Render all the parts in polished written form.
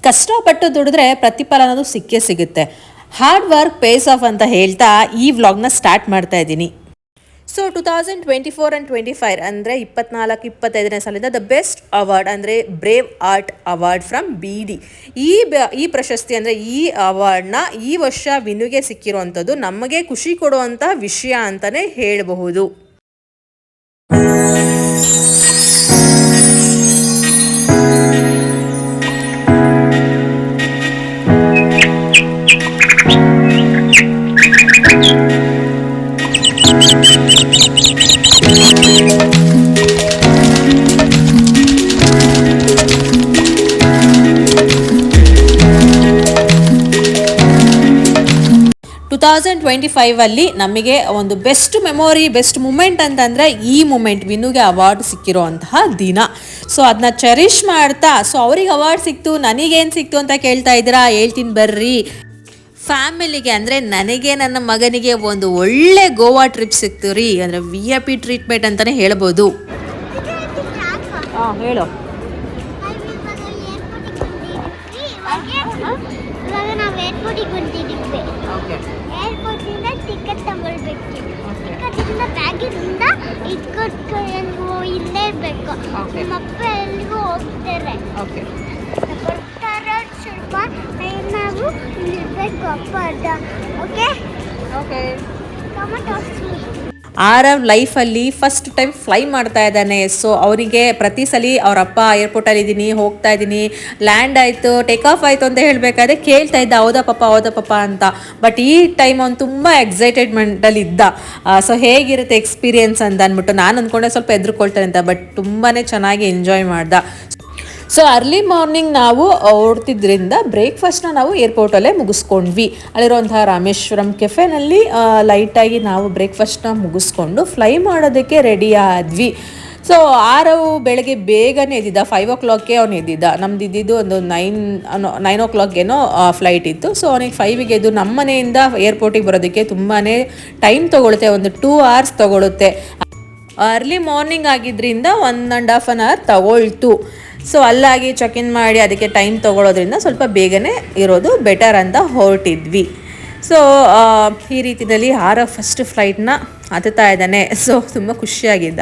ಕಷ್ಟಪಟ್ಟು ದುಡಿದ್ರೆ ಪ್ರತಿಫಲ ಅನ್ನೋದು ಸಿಕ್ಕೇ ಸಿಗುತ್ತೆ. ಹಾರ್ಡ್ ವರ್ಕ್ ಪೇಸ್ ಆಫ್ ಅಂತ ಹೇಳ್ತಾ ಈ ವ್ಲಾಗ್ನ ಸ್ಟಾರ್ಟ್ ಮಾಡ್ತಾ ಇದ್ದೀನಿ. ಸೊ 2024 ಆ್ಯಂಡ್ 25 ಅಂದರೆ 24-25ನೇ ಸಾಲಿಂದ ದ ಬೆಸ್ಟ್ ಅವಾರ್ಡ್ ಅಂದರೆ brave art award from BD. ಈ ಪ್ರಶಸ್ತಿ ಅಂದರೆ ಈ ಅವಾರ್ಡ್ನ ಈ ವರ್ಷ ವಿನುಗೆ ಸಿಕ್ಕಿರುವಂಥದ್ದು ನಮಗೆ ಖುಷಿ ಕೊಡುವಂಥ ವಿಷಯ ಅಂತಲೇ ಹೇಳಬಹುದು. ಅಲ್ಲಿ ನಮಗೆ ಒಂದು ಬೆಸ್ಟ್ ಮೆಮೊರಿ ಬೆಸ್ಟ್ ಮೂಮೆಂಟ್ ಅಂತಂದರೆ ಈ ಮೂಮೆಂಟ್ ವಿನುಗೆ ಅವಾರ್ಡ್ ಸಿಕ್ಕಿರುವಂತಹ ದಿನ. ಸೊ ಅದನ್ನ ಚೆರಿಷ್ ಮಾಡ್ತಾ, ಸೊ ಅವ್ರಿಗೆ ಅವಾರ್ಡ್ ಸಿಕ್ತು ನನಗೇನು ಸಿಕ್ತು ಅಂತ ಕೇಳ್ತಾ ಇದ್ದೀರಾ, ಹೇಳ್ತೀನಿ ಬರ್ರಿ. ಫ್ಯಾಮಿಲಿಗೆ ಅಂದರೆ ನನಗೆ ನನ್ನ ಮಗನಿಗೆ ಒಂದು ಒಳ್ಳೆ ಗೋವಾ ಟ್ರಿಪ್ ಸಿಕ್ತು ರೀ. ಅಂದರೆ VIP ಟ್ರೀಟ್ಮೆಂಟ್ ಅಂತಲೇ ಹೇಳ್ಬೋದು. ಹೇಳು. ಏರ್ಪೋರ್ಟಿಂದ ಟಿಕೆಟ್ ತಗೊಳ್ಬೇಕು. ಟಿಕೆಟಿಂದ ಬ್ಯಾಗಿಂದ ಇಟ್ಕೊಂಡು ಇಲ್ಲೇ ಇರಬೇಕು. ನಮ್ಮಪ್ಪ ಎಲ್ಲಿಗೂ ಹೋಗ್ತಾರೆ, ಬರ್ತಾರೆ. ಸ್ವಲ್ಪ ಟೈಮ್ ನಾವು ಇರಬೇಕು ಅಪ್ಪ ಅಡ್ಡ. ಓಕೆ ಟೊಮೆಟೊ ಆರವ್ ಲೈಫಲ್ಲಿ ಫಸ್ಟ್ ಟೈಮ್ ಫ್ಲೈ ಮಾಡ್ತಾ ಇದ್ದಾನೆ. ಸೊ ಅವರಿಗೆ ಪ್ರತಿ ಸಲ ಅವರಪ್ಪ ಏರ್ಪೋರ್ಟಲ್ಲಿ ಇದ್ದೀನಿ, ಹೋಗ್ತಾ ಇದ್ದೀನಿ, ಲ್ಯಾಂಡ್ ಆಯಿತು, ಟೇಕ್ ಆಫ್ ಆಯಿತು ಅಂತ ಹೇಳಬೇಕಾದ್ರೆ ಕೇಳ್ತಾ ಇದ್ದ ಹೌದಾ ಪಪ್ಪ ಅಂತ. ಬಟ್ ಈ ಟೈಮ್ ಅವ್ನು ತುಂಬ ಎಕ್ಸೈಟೆಡ್ಮೆಂಟಲ್ಲಿ ಇದ್ದ. ಸೊ ಹೇಗಿರುತ್ತೆ ಎಕ್ಸ್ಪೀರಿಯನ್ಸ್ ಅಂತ ಅಂದ್ಬಿಟ್ಟು ನಾನು ಅಂದ್ಕೊಂಡೆ ಸ್ವಲ್ಪ ಹೆದರ್ಕೊಳ್ತಾನೆ ಅಂತ. ಬಟ್ ತುಂಬಾ ಚೆನ್ನಾಗಿ ಎಂಜಾಯ್ ಮಾಡ್ದ. ಸೊ ಅರ್ಲಿ ಮಾರ್ನಿಂಗ್ ನಾವು ಓಡ್ತಿದ್ರಿಂದ ಬ್ರೇಕ್ಫಾಸ್ಟ್ನ ನಾವು ಏರ್ಪೋರ್ಟಲ್ಲೇ ಮುಗಿಸ್ಕೊಂಡ್ವಿ. ಅಲ್ಲಿರುವಂತಹ ರಾಮೇಶ್ವರಂ ಕೆಫೆನಲ್ಲಿ ಲೈಟಾಗಿ ನಾವು ಬ್ರೇಕ್ಫಾಸ್ಟ್ನ ಮುಗಿಸ್ಕೊಂಡು ಫ್ಲೈ ಮಾಡೋದಕ್ಕೆ ರೆಡಿ ಆದ್ವಿ. ಸೊ ಆರವು ಬೆಳಗ್ಗೆ ಬೇಗನೆ ಎದ್ದಿದ್ದ, 5 o'clockಗೆ ಅವ್ನು ಎದ್ದಿದ್ದ. ನಮ್ದು ಇದ್ದಿದ್ದು ಒಂದು 9 o'clockಗೇನೋ ಫ್ಲೈಟ್ ಇತ್ತು. ಸೊ ಅವನಿಗೆ 5ಗೆ ಎದ್ದು ನಮ್ಮ ಮನೆಯಿಂದ ಏರ್ಪೋರ್ಟಿಗೆ ಬರೋದಕ್ಕೆ ತುಂಬಾ ಟೈಮ್ ತೊಗೊಳುತ್ತೆ, ಒಂದು 2 hours ತೊಗೊಳುತ್ತೆ. ಅರ್ಲಿ ಮಾರ್ನಿಂಗ್ ಆಗಿದ್ದರಿಂದ 1.5 hour ತಗೊಳ್ತು. ಸೊ ಅಲ್ಲಾಗಿ ಚೆಕ್ ಇನ್ ಮಾಡಿ ಅದಕ್ಕೆ ಟೈಮ್ ತೊಗೊಳೋದ್ರಿಂದ ಸ್ವಲ್ಪ ಬೇಗನೆ ಇರೋದು ಬೆಟರ್ ಅಂತ ಹೊರಟಿದ್ವಿ. ಸೊ ಈ ರೀತಿಯಲ್ಲಿ ಫಸ್ಟ್ ಫ್ಲೈಟ್ನ ಹತ್ತುತ್ತಾ ಇದ್ದಾನೆ. ಸೊ ತುಂಬ ಖುಷಿಯಾಗಿದ್ದ.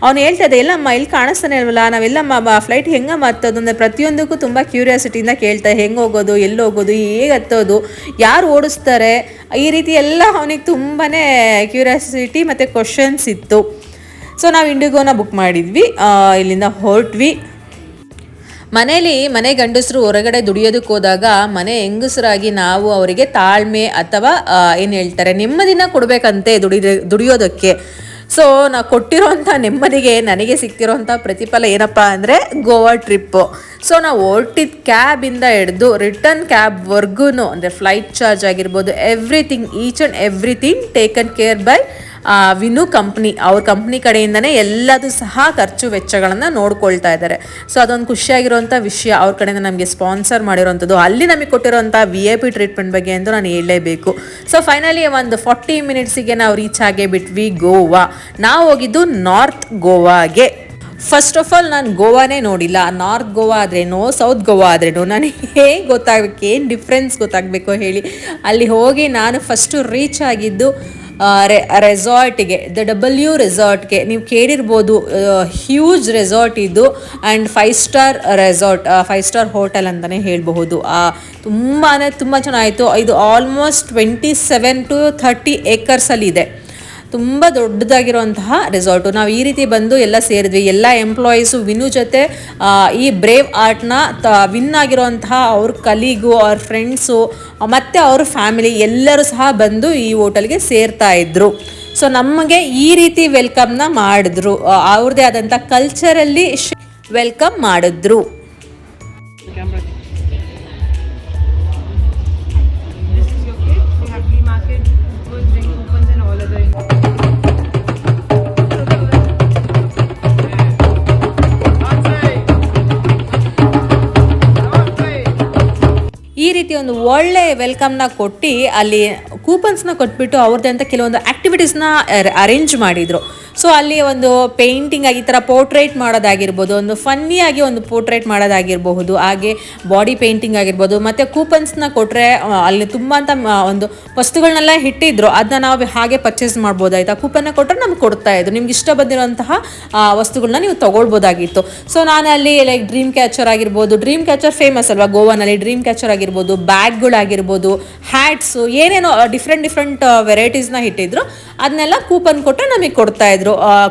ಅವನು ಹೇಳ್ತಾ ಇದ್ದ, ಎಲ್ಲಮ್ಮ ಇಲ್ಲಿ ಕಾಣಿಸ್ತಾನೆ ಇಲ್ವಲ್ಲ, ನಾವೆಲ್ಲಮ್ಮ ಫ್ಲೈಟ್ ಹೆಂಗೆ ಹತ್ತೋದು ಅಂದರೆ ಪ್ರತಿಯೊಂದಕ್ಕೂ ತುಂಬ ಕ್ಯೂರಿಯಾಸಿಟಿಯಿಂದ ಕೇಳ್ತಾ, ಹೆಂಗೆ ಹೋಗೋದು, ಎಲ್ಲಿ ಹೋಗೋದು, ಹೇಗೆ ಹತ್ತೋದು, ಯಾರು ಓಡಿಸ್ತಾರೆ, ಈ ರೀತಿ ಎಲ್ಲ ಅವನಿಗೆ ತುಂಬಾ ಕ್ಯೂರಿಯಾಸಿಟಿ ಮತ್ತು ಕ್ವಶನ್ಸ್ ಇತ್ತು. ಸೊ ನಾವು ಇಂಡಿಗೋನ ಬುಕ್ ಮಾಡಿದ್ವಿ, ಇಲ್ಲಿಂದ ಹೊರಟ್ವಿ. ಮನೆ ಗಂಡಸರು ಹೊರಗಡೆ ದುಡಿಯೋದಕ್ಕೆ ಹೋದಾಗ ಮನೆ ಹೆಂಗಸರಾಗಿ ನಾವು ಅವರಿಗೆ ತಾಳ್ಮೆ ಅಥವಾ ಏನು ಹೇಳ್ತಾರೆ ನೆಮ್ಮದಿನ ಕೊಡಬೇಕಂತೆ ದುಡಿಯೋದಕ್ಕೆ. ಸೊ ನಾವು ಕೊಟ್ಟಿರೋಂಥ ನೆಮ್ಮದಿಗೆ ನನಗೆ ಸಿಕ್ತಿರೋಂಥ ಪ್ರತಿಫಲ ಏನಪ್ಪ ಅಂದರೆ ಗೋವಾ ಟ್ರಿಪ್ಪು. ಸೊ ನಾವು ಹೊರಟಿದ್ದ ಕ್ಯಾಬಿಂದ ಹಿಡಿದು ರಿಟರ್ನ್ ಕ್ಯಾಬ್ವರೆಗೂ ಅಂದರೆ ಫ್ಲೈಟ್ ಚಾರ್ಜ್ ಆಗಿರ್ಬೋದು, everything, each and everything taken care bye Vinu company. ಅವ್ರ ಕಂಪ್ನಿ ಕಡೆಯಿಂದನೇ ಎಲ್ಲದೂ ಸಹ ಖರ್ಚು ವೆಚ್ಚಗಳನ್ನು ನೋಡ್ಕೊಳ್ತಾ ಇದ್ದಾರೆ. ಸೊ ಅದೊಂದು ಖುಷಿಯಾಗಿರೋಂಥ ವಿಷಯ. ಅವ್ರ ಕಡೆಯಿಂದ ನಮಗೆ ಸ್ಪಾನ್ಸರ್ ಮಾಡಿರೋವಂಥದ್ದು, ಅಲ್ಲಿ ನಮಗೆ ಕೊಟ್ಟಿರೋಂಥ VIP ಟ್ರೀಟ್ಮೆಂಟ್ ಬಗ್ಗೆ ಅಂತೂ ನಾನು ಹೇಳಲೇಬೇಕು. ಸೊ ಫೈನಲಿ ಒಂದು 40 minutesಗೆ ನಾವು ರೀಚ್ ಆಗೇ ಬಿಟ್ವಿ ಗೋವಾ. ನಾವು ಹೋಗಿದ್ದು ನಾರ್ತ್ ಗೋವಾಗೆ. ಫಸ್ಟ್ ಆಫ್ ಆಲ್ ನಾನು ಗೋವಾನೇ ನೋಡಿಲ್ಲ. ನಾರ್ತ್ ಗೋವಾ ಆದ್ರೇನೋ ಸೌತ್ ಗೋವಾ ಆದ್ರೇನೋ ನನಗೆ ಹೇಗೆ ಗೊತ್ತಾಗಬೇಕು, ಏನು ಡಿಫ್ರೆನ್ಸ್ ಗೊತ್ತಾಗಬೇಕು ಹೇಳಿ. ಅಲ್ಲಿ ಹೋಗಿ ನಾನು ಫಸ್ಟು ರೀಚ್ ಆಗಿದ್ದು ರೆಸಾರ್ಟಿಗೆ, ದ W ರೆಸಾರ್ಟ್ಗೆ. ನೀವು ಕೇಳಿರ್ಬೋದು, ಹ್ಯೂಜ್ ರೆಸಾರ್ಟ್ ಇದು and 5 star resort, 5 star hotel ಅಂತಲೇ ಹೇಳಬಹುದು. ತುಂಬ ಚೆನ್ನಾಯಿತು. ಇದು ಆಲ್ಮೋಸ್ಟ್ 27 to 30 acres ಇದೆ. ತುಂಬ ದೊಡ್ಡದಾಗಿರುವಂತಹ ರೆಸಾರ್ಟು. ನಾವು ಈ ರೀತಿ ಬಂದು ಎಲ್ಲ ಸೇರಿದ್ವಿ. ಎಲ್ಲ ಎಂಪ್ಲಾಯೀಸು ವಿನು ಜೊತೆ ಈ ಬ್ರೇವ್ ಆರ್ಟ್ನ ವಿನ್ ಆಗಿರುವಂತಹ ಅವ್ರ ಕಲೀಗು, ಅವ್ರ ಫ್ರೆಂಡ್ಸು ಮತ್ತು ಅವ್ರ ಫ್ಯಾಮಿಲಿ ಎಲ್ಲರೂ ಸಹ ಬಂದು ಈ ಹೋಟೆಲ್ಗೆ ಸೇರ್ತಾ ಇದ್ರು. ಸೊ ನಮಗೆ ಈ ರೀತಿ ವೆಲ್ಕಮ್ನ ಮಾಡಿದ್ರು, ಅವ್ರದ್ದೇ ಆದಂಥ ಕಲ್ಚರಲ್ಲಿ ವೆಲ್ಕಮ್ ಮಾಡಿದ್ರು. ಈ ಈ ರೀತಿ ಒಂದು ಒಳ್ಳೆ ವೆಲ್ಕಮ್ನ ಕೊಟ್ಟು ಅಲ್ಲಿ ಕೂಪನ್ಸ್ನ ಕೊಟ್ಬಿಟ್ಟು ಅವ್ರದ್ದೇ ಅಂತ ಕೆಲವೊಂದು ಆ್ಯಕ್ಟಿವಿಟೀಸ್ನ ಅರೇಂಜ್ ಮಾಡಿದರು. ಸೊ ಅಲ್ಲಿ ಒಂದು ಪೇಂಟಿಂಗ್ ಆಗಿ ಈ ಥರ ಪೋರ್ಟ್ರೇಟ್ ಮಾಡೋದಾಗಿರ್ಬೋದು, ಒಂದು ಫನ್ನಿಯಾಗಿ ಒಂದು ಪೋರ್ಟ್ರೇಟ್ ಮಾಡೋದಾಗಿರಬಹುದು, ಹಾಗೆ ಬಾಡಿ ಪೇಂಟಿಂಗ್ ಆಗಿರ್ಬೋದು. ಮತ್ತು ಕೂಪನ್ಸ್ನ ಕೊಟ್ಟರೆ ಅಲ್ಲಿ ತುಂಬ ಅಂತ ಒಂದು ವಸ್ತುಗಳನ್ನೆಲ್ಲ ಇಟ್ಟಿದ್ರು, ಅದನ್ನ ನಾವು ಹಾಗೆ ಪರ್ಚೇಸ್ ಮಾಡ್ಬೋದಾಯ್ತಾ. ಕೂಪನ್ನ ಕೊಟ್ಟರೆ ನಮ್ಗೆ ಕೊಡ್ತಾಯಿದ್ರು, ನಿಮ್ಗೆ ಇಷ್ಟ ಬಂದಿರೋಂತಹ ವಸ್ತುಗಳನ್ನ ನೀವು ತೊಗೊಳ್ಬೋದಾಗಿತ್ತು. ಸೊ ನಾನು ಅಲ್ಲಿ ಲೈಕ್ ಡ್ರೀಮ್ ಕ್ಯಾಚರ್ ಆಗಿರ್ಬೋದು, ಡ್ರೀಮ್ ಕ್ಯಾಚರ್ ಫೇಮಸ್ ಅಲ್ವಾ ಗೋವಾನಲ್ಲಿ, ಡ್ರೀಮ್ ಕ್ಯಾಚರ್ ಆಗಿರ್ಬೋದು, ಬ್ಯಾಗ್ಗಳಾಗಿರ್ಬೋದು, ಹ್ಯಾಟ್ಸು, ಏನೇನೋ ಡಿಫ್ರೆಂಟ್ ವೆರೈಟೀಸ್ನ ಇಟ್ಟಿದ್ರು. ಅದನ್ನೆಲ್ಲ ಕೂಪನ್ ಕೊಟ್ಟರೆ ನಮಗೆ ಕೊಡ್ತಾಯಿದ್ರು.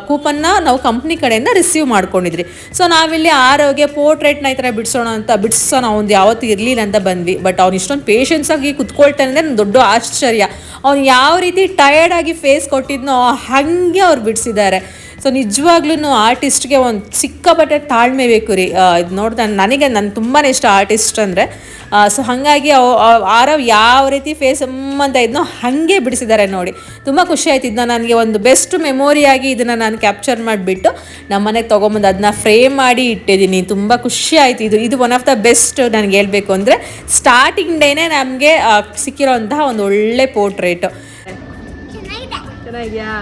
ಕೂಪನ್ನ ನಾವು ಕಂಪ್ನಿ ಕಡೆಯಿಂದ ರಿಸೀವ್ ಮಾಡ್ಕೊಂಡಿದ್ರಿ. ಸೊ ನಾವಿಲ್ಲಿ ಆರೋಗ್ಯ ಪೋರ್ಟ್ರೇಟ್ನ ಈ ಥರ ಬಿಡಿಸೋಣ ಒಂದು ಯಾವತ್ತೂ ಇರಲಿಲ್ಲ ಅಂತ ಬಂದ್ವಿ. ಬಟ್ ಅವ್ನು ಇಷ್ಟೊಂದು ಪೇಷನ್ಸ್ ಆಗಿ ಕುತ್ಕೊಳ್ತಾನೆ ಅಂದರೆ ನನ್ನ ದೊಡ್ಡ ಆಶ್ಚರ್ಯ. ಅವ್ನು ಯಾವ ರೀತಿ ಟಯರ್ಡ್ ಆಗಿ ಫೇಸ್ ಕೊಟ್ಟಿದ್ನೋ ಹಾಗೆ ಅವ್ರು ಬಿಡಿಸಿದ್ದಾರೆ. ಸೊ ನಿಜವಾಗ್ಲೂ ಆರ್ಟಿಸ್ಟ್ಗೆ ಒಂದು ಸಿಕ್ಕಾಪಟ್ಟೆ ತಾಳ್ಮೆ ಬೇಕು ರೀ. ಇದು ನೋಡ್ತಾ ನಾನು ತುಂಬಾ ಇಷ್ಟ ಆರ್ಟಿಸ್ಟ್ ಅಂದರೆ. ಸೊ ಹಾಗಾಗಿ ಆರವ್ ಯಾವ ರೀತಿ ಫೇಸ್ ಅಂತ ಇದ್ನೋ ಹಾಗೆ ಬಿಡಿಸಿದ್ದಾರೆ ನೋಡಿ. ತುಂಬ ಖುಷಿ ಆಯ್ತಿದ್ನ. ನನಗೆ ಒಂದು ಬೆಸ್ಟ್ ಮೆಮೊರಿಯಾಗಿ ಇದನ್ನು ನಾನು ಕ್ಯಾಪ್ಚರ್ ಮಾಡಿಬಿಟ್ಟು ನಮ್ಮ ಮನೆಗೆ ತೊಗೊಂಬಂದು ಅದನ್ನ ಫ್ರೇಮ್ ಮಾಡಿ ಇಟ್ಟಿದ್ದೀನಿ. ತುಂಬ ಖುಷಿ ಆಯಿತು. ಇದು ಒನ್ ಆಫ್ ದ ಬೆಸ್ಟ್ ನನಗೆ ಹೇಳಬೇಕು ಅಂದರೆ ಸ್ಟಾರ್ಟಿಂಗ್ ಡೇನೇ ನಮಗೆ ಸಿಕ್ಕಿರೋಂತಹ ಒಂದು ಒಳ್ಳೆ ಪೋರ್ಟ್ರೇಟು. ಚೆನ್ನಾಗಿದೆಯಾ?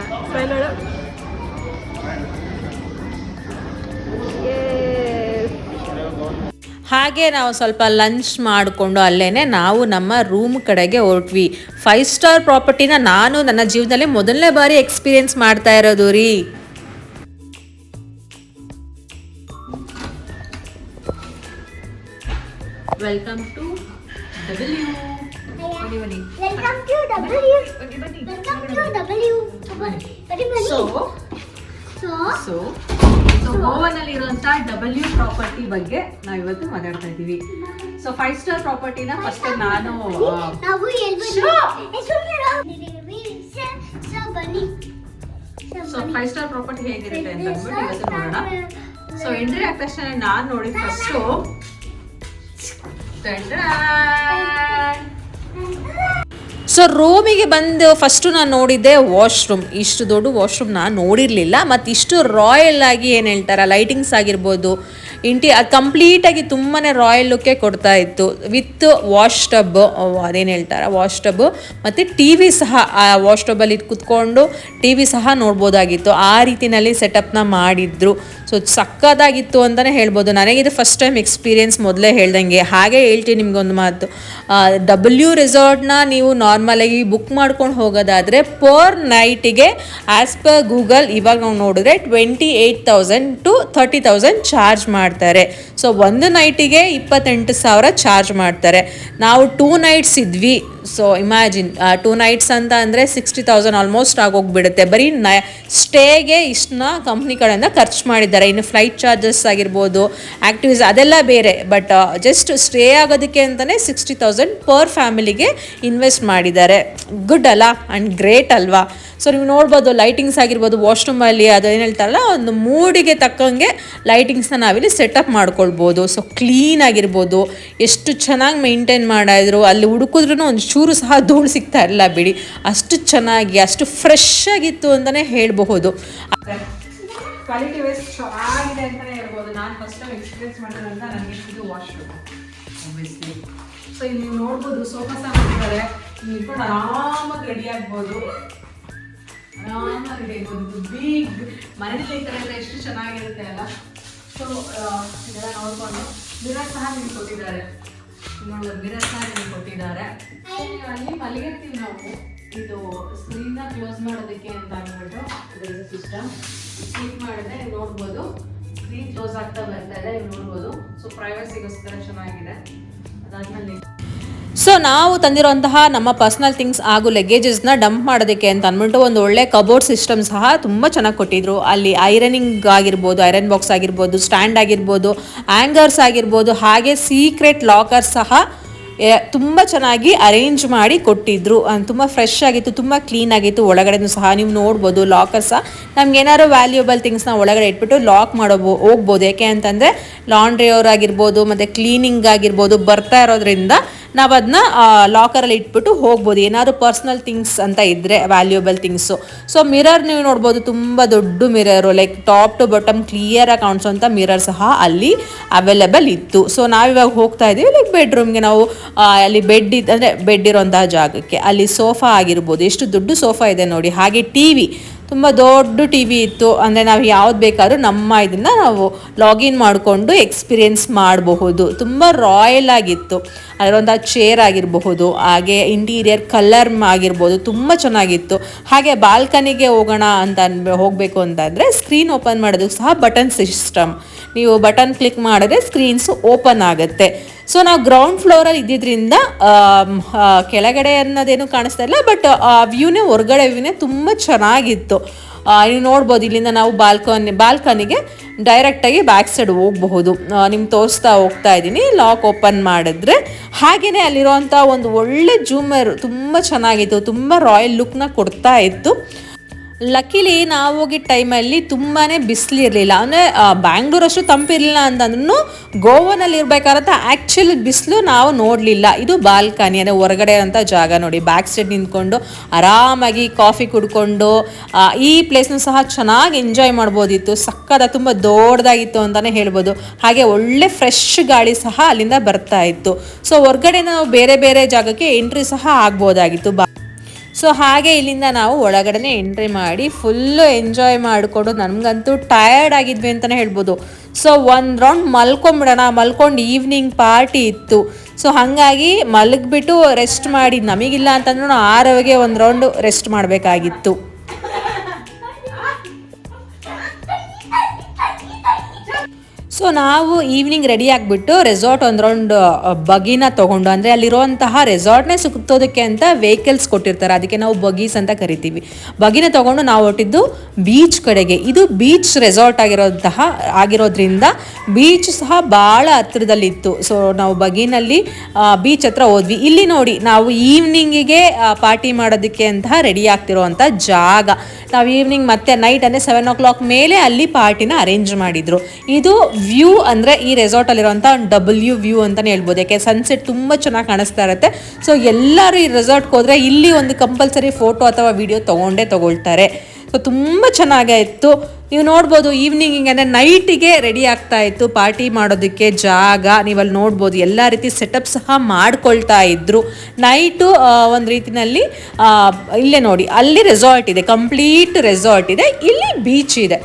ಹಾಗೆ ನಾವು ಸ್ವಲ್ಪ ಲಂಚ್ ಮಾಡಿಕೊಂಡು ಅಲ್ಲೇ ನಾವು ನಮ್ಮ ರೂಮ್ ಕಡೆಗೆ ಹೊರಟ್ವಿ. 5 ಸ್ಟಾರ್ ಪ್ರಾಪರ್ಟಿನ ನಾನು ನನ್ನ ಜೀವನದಲ್ಲಿ ಮೊದಲನೇ ಬಾರಿ ಎಕ್ಸ್ಪೀರಿಯೆನ್ಸ್ ಮಾಡ್ತಾ ಇರೋದು ರೀ. ವೆಲ್ಕಮ್ ಟು ಗೋವಾನಲ್ಲಿ ಇರುವಂತ W ಪ್ರಾಪರ್ಟಿ ಬಗ್ಗೆ ನಾವು ಇವತ್ತು ಮಾತಾಡ್ತಾ ಇದ್ದೀವಿ. ಸೊ 5 ಸ್ಟಾರ್ ಪ್ರಾಪರ್ಟಿನ ಫಸ್ಟ್ ನಾನು ಸೊ 5 ಸ್ಟಾರ್ ಪ್ರಾಪರ್ಟಿ ಹೇಗಿರುತ್ತೆ ಅಂತ ಅಂದ್ಬಿಟ್ಟು ಇವತ್ತು ನೋಡೋಣ. ಸೊ ಎಂಟ್ರಿ ಆದ ತಕ್ಷಣ ನಾನು ನೋಡಿದ ಫಸ್ಟು ಸೊ ರೂಮಿಗೆ ಬಂದು ಫಸ್ಟು ನಾನು ನೋಡಿದ್ದೆ ವಾಶ್ರೂಮ್. ಇಷ್ಟು ದೊಡ್ಡ ವಾಶ್ರೂಮ್ ನಾನು ನೋಡಿರಲಿಲ್ಲ. ಮತ್ತು ಇಷ್ಟು ರಾಯಲ್ ಆಗಿ ಏನು ಹೇಳ್ತಾರೆ ಲೈಟಿಂಗ್ಸ್ ಆಗಿರ್ಬೋದು, ಅದು ಕಂಪ್ಲೀಟಾಗಿ ತುಂಬಾ ರಾಯಲ್ ಲುಕ್ಕೇ ಕೊಡ್ತಾ ಇತ್ತು. ವಿತ್ ವಾಶ್ ಟಬ್, ಅದೇನು ಹೇಳ್ತಾರೆ ವಾಶ್ ಟಬ್, ಮತ್ತು ಟಿ ವಿ ಸಹ ಆ ವಾಶ್ ಟಬ್ಬಲ್ಲಿ ಕುತ್ಕೊಂಡು ಟಿ ವಿ ಸಹ ನೋಡ್ಬೋದಾಗಿತ್ತು. ಆ ರೀತಿಯಲ್ಲಿ ಸೆಟಪ್ನ ಮಾಡಿದ್ರು. ಸೊ ಸಕ್ಕದಾಗಿತ್ತು ಅಂತಲೇ ಹೇಳ್ಬೋದು. ನನಗಿದು ಫಸ್ಟ್ ಟೈಮ್ ಎಕ್ಸ್ಪೀರಿಯೆನ್ಸ್, ಮೊದಲೇ ಹೇಳ್ದಂಗೆ. ಹಾಗೆ ಹೇಳ್ತೀನಿ ನಿಮ್ಗೊಂದು ಮಾತು, W ರೆಸಾರ್ಟ್ನ ನೀವು ನಾರ್ಮಲಾಗಿ ಬುಕ್ ಮಾಡ್ಕೊಂಡು ಹೋಗೋದಾದರೆ ಪರ್ ನೈಟಿಗೆ ಆ್ಯಸ್ ಪರ್ ಗೂಗಲ್ ಇವಾಗ ನಾವು ನೋಡಿದ್ರೆ 28,000 to 30,000 ಚಾರ್ಜ್ ಮಾಡ್ತಾರೆ. ಸೊ ಒಂದು ನೈಟಿಗೆ 28,000 ಚಾರ್ಜ್ ಮಾಡ್ತಾರೆ. ನಾವು 2 ನೈಟ್ಸ್ ಇದ್ವಿ. ಸೊ ಇಮ್ಯಾಜಿನ್ 2 ನೈಟ್ಸ್ ಅಂತ ಅಂದರೆ 60,000 ಆಲ್ಮೋಸ್ಟ್ ಆಗೋಗ್ಬಿಡುತ್ತೆ. ಬರೀ ಸ್ಟೇಗೆ ಇಷ್ಟನ್ನ ಕಂಪ್ನಿ ಕಡೆಯಿಂದ ಖರ್ಚು ಮಾಡಿದ್ದಾರೆ. ಇನ್ನು ಫ್ಲೈಟ್ ಚಾರ್ಜಸ್ ಆಗಿರ್ಬೋದು, ಆ್ಯಕ್ಟಿವಿಟೀಸ್ ಅದೆಲ್ಲ ಬೇರೆ. ಬಟ್ ಜಸ್ಟ್ ಸ್ಟೇ ಆಗೋದಕ್ಕೆ ಅಂತಲೇ 60,000 ಪರ್ ಫ್ಯಾಮಿಲಿಗೆ ಇನ್ವೆಸ್ಟ್ ಮಾಡಿದ್ದಾರೆ. ಗುಡ್ ಅಲ್ಲ ಆ್ಯಂಡ್ ಗ್ರೇಟ್ ಅಲ್ವಾ? ಸೊ ನೀವು ನೋಡ್ಬೋದು ಲೈಟಿಂಗ್ಸ್ ಆಗಿರ್ಬೋದು, ವಾಶ್ರೂಮಲ್ಲಿ ಅದು ಏನು ಹೇಳ್ತಾರಲ್ಲ ಒಂದು ಮೂಡಿಗೆ ತಕ್ಕಂಗೆ ಲೈಟಿಂಗ್ಸ್ನ ನಾವಿಲ್ಲಿ ಸೆಟಪ್ ಮಾಡ್ಕೊಳ್ಬೋದು. ಸೊ ಕ್ಲೀನ್ ಆಗಿರ್ಬೋದು, ಎಷ್ಟು ಚೆನ್ನಾಗಿ ಮೇಂಟೈನ್ ಮಾಡಿದ್ರು. ಅಲ್ಲಿ ಹುಡುಕಿದ್ರೂ ಒಂದು ಚೂರು ಸಹ ಧೂಳು ಸಿಗ್ತಾ ಇರಲಿಲ್ಲ ಬಿಡಿ. ಅಷ್ಟು ಚೆನ್ನಾಗಿ, ಅಷ್ಟು ಫ್ರೆಶ್ ಆಗಿತ್ತು ಅಂತಲೇ ಹೇಳಬಹುದು. ಕ್ವಾಲಿಟಿ ವೈಸ್ ಚೆನ್ನಾಗಿದೆ ಅಂತಲೇ ಹೇಳ್ಬೋದು. ನಾನು ಫಸ್ಟ್ ಟೈಮ್ ಎಕ್ಸ್ಪೀರಿಯನ್ಸ್ ಮಾಡೋದ್ರಿಂದ ನನಗೆ ಇದು ವಾಶ್ರೂಮ್ ಒಬ್ವಿಯಸ್ಲಿ. ಸೊ ಇಲ್ಲಿ ನೀವು ನೋಡ್ಬೋದು ಸೋಫಾ ಸಾಕಿದ್ದಾರೆ. ನೀವು ಇಟ್ಕೊಂಡು ಆರಾಮಾಗಿ ರೆಡಿ ಆಗ್ಬೋದು. ಆರಾಮಾಗಿ ರೆಡಿ ಆಗ್ಬೋದು. ಬಿಗ್ ಮನೇಲಿ ಈ ಥರ ಎಲ್ಲ ಎಷ್ಟು ಚೆನ್ನಾಗಿರುತ್ತೆ ಅಲ್ಲ. ಸೊ ಇದೆಲ್ಲ ನೋಡ್ಕೊಂಡು ಮಿರರ್ ಸಹ ನಿಮ್ಗೆ ಕೊಟ್ಟಿದ್ದಾರೆ. ನೋಡೋದು ಮಿರರ್ ಸಹ ನಿಮ್ಗೆ ಕೊಟ್ಟಿದ್ದಾರೆ. ಅಲ್ಲಿ ಮಲಗಿರ್ತೀವಿ ನಾವು. ಇದು ಸ್ಕ್ರೀನ್ನ ಕ್ಲೋಸ್ ಮಾಡೋದಕ್ಕೆ ಅಂತ ಅಂದ್ಬಿಟ್ಟು ಇದರ ಸಿಸ್ಟಮ್ ಕ್ಲಿಕ್ ಮಾಡಿದ್ರೆ ನೀವು ನೋಡ್ಬೋದು ಸ್ಕ್ರೀನ್ ಕ್ಲೋಸ್ ಆಗ್ತಾ ಬರ್ತಾ ಇದೆ. ನೀವು ನೋಡ್ಬೋದು. ಸೊ ಪ್ರೈವಸಿಗೋಸ್ಕರ ಚೆನ್ನಾಗಿದೆ. ಅದಾದ್ಮೇಲೆ ಸೊ ನಾವು ತಂದಿರುವಂತಹ ನಮ್ಮ ಪರ್ಸ್ನಲ್ ಥಿಂಗ್ಸ್ ಹಾಗೂ ಲಗೇಜಸ್ನ ಡಂಪ್ ಮಾಡೋದಕ್ಕೆ ಅಂತ ಅಂದ್ಬಿಟ್ಟು ಒಂದು ಒಳ್ಳೆ ಕಬೋರ್ಡ್ ಸಿಸ್ಟಮ್ ಸಹ ತುಂಬ ಚೆನ್ನಾಗಿ ಕೊಟ್ಟಿದ್ರು. ಅಲ್ಲಿ ಐರನಿಂಗ್ ಆಗಿರ್ಬೋದು, ಐರನ್ ಬಾಕ್ಸ್ ಆಗಿರ್ಬೋದು, ಸ್ಟ್ಯಾಂಡ್ ಆಗಿರ್ಬೋದು, ಆ್ಯಂಗರ್ಸ್ ಆಗಿರ್ಬೋದು, ಹಾಗೆ ಸೀಕ್ರೆಟ್ ಲಾಕರ್ ಸಹ ತುಂಬ ಚೆನ್ನಾಗಿ ಅರೇಂಜ್ ಮಾಡಿ ಕೊಟ್ಟಿದ್ರು. ತುಂಬ ಫ್ರೆಶ್ ಆಗಿತ್ತು, ತುಂಬ ಕ್ಲೀನ್ ಆಗಿತ್ತು. ಒಳಗಡೆನೂ ಸಹ ನೀವು ನೋಡ್ಬೋದು ಲಾಕರ್ ಸಹ ನಮ್ಗೆ ಏನಾದ್ರು ವ್ಯಾಲ್ಯೂಬಲ್ ಥಿಂಗ್ಸ್ನ ಒಳಗಡೆ ಇಟ್ಬಿಟ್ಟು ಲಾಕ್ ಹೋಗ್ಬೋದು. ಯಾಕೆ ಅಂತಂದರೆ ಲಾಂಡ್ರಿ ಅವರಾಗಿರ್ಬೋದು ಮತ್ತು ಕ್ಲೀನಿಂಗ್ ಆಗಿರ್ಬೋದು ಬರ್ತಾ ಇರೋದ್ರಿಂದ ನಾವು ಅದನ್ನ ಲಾಕರಲ್ಲಿ ಇಟ್ಬಿಟ್ಟು ಹೋಗ್ಬೋದು, ಏನಾದ್ರು ಪರ್ಸ್ನಲ್ ಥಿಂಗ್ಸ್ ಅಂತ ಇದ್ದರೆ, ವ್ಯಾಲ್ಯೂಯಬಲ್ ಥಿಂಗ್ಸು. ಸೊ ಮಿರರ್ ನೀವು ನೋಡ್ಬೋದು, ತುಂಬ ದೊಡ್ಡ mirror, like top to bottom ಕ್ಲಿಯರಾಗಿ ಕಾಣಿಸೋಂಥ ಮಿರರ್ ಸಹ ಅಲ್ಲಿ ಅವೈಲೇಬಲ್ ಇತ್ತು. ಸೊ ನಾವಿವಾಗ ಹೋಗ್ತಾ ಇದ್ದೀವಿ ಲೈಕ್ ಬೆಡ್ರೂಮ್ಗೆ. ನಾವು ಅಲ್ಲಿ ಬೆಡ್ ಇರೋಂತಹ ಜಾಗಕ್ಕೆ ಅಲ್ಲಿ ಸೋಫಾ ಆಗಿರ್ಬೋದು, ಎಷ್ಟು ದೊಡ್ಡ ಸೋಫಾ ಇದೆ ನೋಡಿ. ಹಾಗೆ ಟಿವಿ, ತುಂಬ ದೊಡ್ಡ ಟಿವಿ ಇತ್ತು. ಅಂದರೆ ನಾವು ಯಾವ್ದು ಬೇಕಾದ್ರೂ ನಮ್ಮ ಇದನ್ನು ನಾವು ಲಾಗಿನ್ ಮಾಡಿಕೊಂಡು ಎಕ್ಸ್ಪೀರಿಯೆನ್ಸ್ ಮಾಡಬಹುದು. ತುಂಬ ರಾಯಲ್ ಆಗಿತ್ತು. ಅದರೊಂದು ಚೇರ್ ಆಗಿರಬಹುದು, ಹಾಗೆ ಇಂಟೀರಿಯರ್ ಕಲರ್ ಆಗಿರ್ಬೋದು, ತುಂಬ ಚೆನ್ನಾಗಿತ್ತು. ಹಾಗೆ ಬಾಲ್ಕನಿಗೆ ಹೋಗೋಣ ಅಂತ ಹೋಗಬೇಕು ಅಂತಂದರೆ ಸ್ಕ್ರೀನ್ ಓಪನ್ ಮಾಡೋದಕ್ಕೆ ಸಹ ಬಟನ್ ಸಿಸ್ಟಮ್. ನೀವು ಬಟನ್ ಕ್ಲಿಕ್ ಮಾಡಿದ್ರೆ ಸ್ಕ್ರೀನ್ಸು ಓಪನ್ ಆಗುತ್ತೆ. ಸೊ ನಾವು ಗ್ರೌಂಡ್ ಫ್ಲೋರಲ್ಲಿ ಇದ್ದಿದ್ದರಿಂದ ಕೆಳಗಡೆ ಅನ್ನೋದೇನು ಕಾಣಿಸ್ತಾ ಇಲ್ಲ, ಬಟ್ ವ್ಯೂನೇ, ಹೊರಗಡೆ ವ್ಯೂನೇ ತುಂಬ ಚೆನ್ನಾಗಿತ್ತು. ನೀವು ನೋಡ್ಬೋದು, ಇಲ್ಲಿಂದ ನಾವು ಬಾಲ್ಕನಿಗೆ ಡೈರೆಕ್ಟಾಗಿ ಬ್ಯಾಕ್ ಸೈಡ್ ಹೋಗಬಹುದು. ನಿಮ್ಗೆ ತೋರಿಸ್ತಾ ಹೋಗ್ತಾ ಇದ್ದೀನಿ. ಲಾಕ್ ಓಪನ್ ಮಾಡಿದ್ರೆ ಹಾಗೆಯೇ ಅಲ್ಲಿರುವಂಥ ಒಂದು ಒಳ್ಳೆ ಜೂಮರ್ ತುಂಬ ಚೆನ್ನಾಗಿತ್ತು, ತುಂಬ ರಾಯಲ್ ಲುಕ್ನ ಕೊಡ್ತಾ ಇತ್ತು. ಲಕ್ಕಿಲಿ ನಾವು ಹೋಗಿದ್ದ ಟೈಮಲ್ಲಿ ತುಂಬಾ ಬಿಸಿಲಿರಲಿಲ್ಲ. ಅಂದರೆ ಬ್ಯಾಂಗ್ಳೂರಷ್ಟು ತಂಪಿರಲಿಲ್ಲ ಅಂತಂದ್ರೂ ಗೋವಾನಲ್ಲಿ ಇರಬೇಕಾದಂಥ ಆ್ಯಕ್ಚುಲಿ ಬಿಸಿಲು ನಾವು ನೋಡಲಿಲ್ಲ. ಇದು ಬಾಲ್ಕನಿ, ಅಂದರೆ ಹೊರಗಡೆ ಅಂತ ಜಾಗ ನೋಡಿ. ಬ್ಯಾಕ್ ಸೈಡ್ ನಿಂತ್ಕೊಂಡು ಆರಾಮಾಗಿ ಕಾಫಿ ಕುಡ್ಕೊಂಡು ಈ ಪ್ಲೇಸ್ನೂ ಸಹ ಚೆನ್ನಾಗಿ ಎಂಜಾಯ್ ಮಾಡ್ಬೋದಿತ್ತು. ಸಕ್ಕದ ತುಂಬ ದೊಡ್ಡದಾಗಿತ್ತು ಅಂತಲೇ ಹೇಳ್ಬೋದು. ಹಾಗೆ ಒಳ್ಳೆ ಫ್ರೆಶ್ ಗಾಳಿ ಸಹ ಅಲ್ಲಿಂದ ಬರ್ತಾ ಇತ್ತು. ಸೊ ಹೊರಗಡೆ ನಾವು ಬೇರೆ ಬೇರೆ ಜಾಗಕ್ಕೆ ಎಂಟ್ರಿ ಸಹ ಆಗ್ಬೋದಾಗಿತ್ತು. ಸೊ ಹಾಗೆ ಇಲ್ಲಿಂದ ನಾವು ಒಳಗಡೆ ಎಂಟ್ರಿ ಮಾಡಿ ಫುಲ್ಲು ಎಂಜಾಯ್ ಮಾಡಿಕೊಂಡು, ನನಗಂತೂ ಟಯರ್ಡ್ ಆಗಿದ್ವಿ ಅಂತಲೇ ಹೇಳ್ಬೋದು. ಸೊ ಒಂದು ರೌಂಡ್ ಮಲ್ಕೊಂಡು ಈವ್ನಿಂಗ್ ಪಾರ್ಟಿ ಇತ್ತು. ಸೊ ಹಾಗಾಗಿ ಮಲಗಿಬಿಟ್ಟು ರೆಸ್ಟ್ ಮಾಡಿ, ನಮಗಿಲ್ಲ ಅಂತಂದ್ರೂ 6 ಒಂದು ರೌಂಡು ರೆಸ್ಟ್ ಮಾಡಬೇಕಾಗಿತ್ತು. ಸೊ ನಾವು ಈವ್ನಿಂಗ್ ರೆಡಿ ಆಗಿಬಿಟ್ಟು ರೆಸಾರ್ಟ್ ಒಂದು ರೌಂಡ್ ಬಗೀನ ತೊಗೊಂಡು, ಅಂದರೆ ಅಲ್ಲಿರುವಂತಹ ರೆಸಾರ್ಟ್ನೇ ಸುತ್ತೋದಕ್ಕೆ ಅಂತ ವೆಹಿಕಲ್ಸ್ ಕೊಟ್ಟಿರ್ತಾರೆ, ಅದಕ್ಕೆ ನಾವು ಬಗೀಸ್ ಅಂತ ಕರಿತೀವಿ. ಬಗೀನ ತೊಗೊಂಡು ನಾವು ಹೊಟ್ಟಿದ್ದು ಬೀಚ್ ಕಡೆಗೆ. ಇದು ಬೀಚ್ ರೆಸಾರ್ಟ್ ಆಗಿರೋದ್ರಿಂದ ಬೀಚ್ ಸಹ ಭಾಳ ಹತ್ರದಲ್ಲಿತ್ತು. ಸೊ ನಾವು ಬಗೀನಲ್ಲಿ ಬೀಚ್ ಹತ್ರ ಹೋದ್ವಿ. ಇಲ್ಲಿ ನೋಡಿ, ನಾವು ಈವ್ನಿಂಗಿಗೆ ಪಾರ್ಟಿ ಮಾಡೋದಕ್ಕೆ ಅಂತ ರೆಡಿ ಆಗ್ತಿರೋವಂಥ ಜಾಗ. ನಾವು ಈವ್ನಿಂಗ್ ಮತ್ತೆ ನೈಟ್ ಅಂದರೆ 7 o'clock ಮೇಲೆ ಅಲ್ಲಿ ಪಾರ್ಟಿನ ಅರೇಂಜ್ ಮಾಡಿದರು. ಇದು ವ್ಯೂ, ಅಂದರೆ ಈ ರೆಸಾರ್ಟಲ್ಲಿರುವಂಥ W ವ್ಯೂ ಅಂತಲೇ ಹೇಳ್ಬೋದು. ಯಾಕೆ ಸನ್ಸೆಟ್ ತುಂಬ ಚೆನ್ನಾಗಿ ಕಾಣಿಸ್ತಾ ಇರುತ್ತೆ. ಸೊ ಎಲ್ಲರೂ ಈ ರೆಸಾರ್ಟ್ಗೆ ಹೋದರೆ ಇಲ್ಲಿ ಒಂದು ಕಂಪಲ್ಸರಿ ಫೋಟೋ ಅಥವಾ ವಿಡಿಯೋ ತೊಗೊಳ್ತಾರೆ. ಸೊ ತುಂಬ ಚೆನ್ನಾಗಿತ್ತು. ನೀವು ನೋಡ್ಬೋದು, ಈವ್ನಿಂಗ್ ಅಂದರೆ ನೈಟಿಗೆ ರೆಡಿ ಆಗ್ತಾ ಇತ್ತು ಪಾರ್ಟಿ ಮಾಡೋದಕ್ಕೆ ಜಾಗ. ನೀವಲ್ಲಿ ನೋಡ್ಬೋದು ಎಲ್ಲ ರೀತಿ ಸೆಟಪ್ ಸಹ ಮಾಡ್ಕೊಳ್ತಾ ಇದ್ರು. ನೈಟು ಒಂದು ರೀತಿಯಲ್ಲಿ ಇಲ್ಲೇ ನೋಡಿ, ಅಲ್ಲಿ ರೆಸಾರ್ಟ್ ಇದೆ, ಕಂಪ್ಲೀಟ್ ರೆಸಾರ್ಟ್ ಇದೆ, ಇಲ್ಲಿ ಬೀಚ್ ಇದೆ.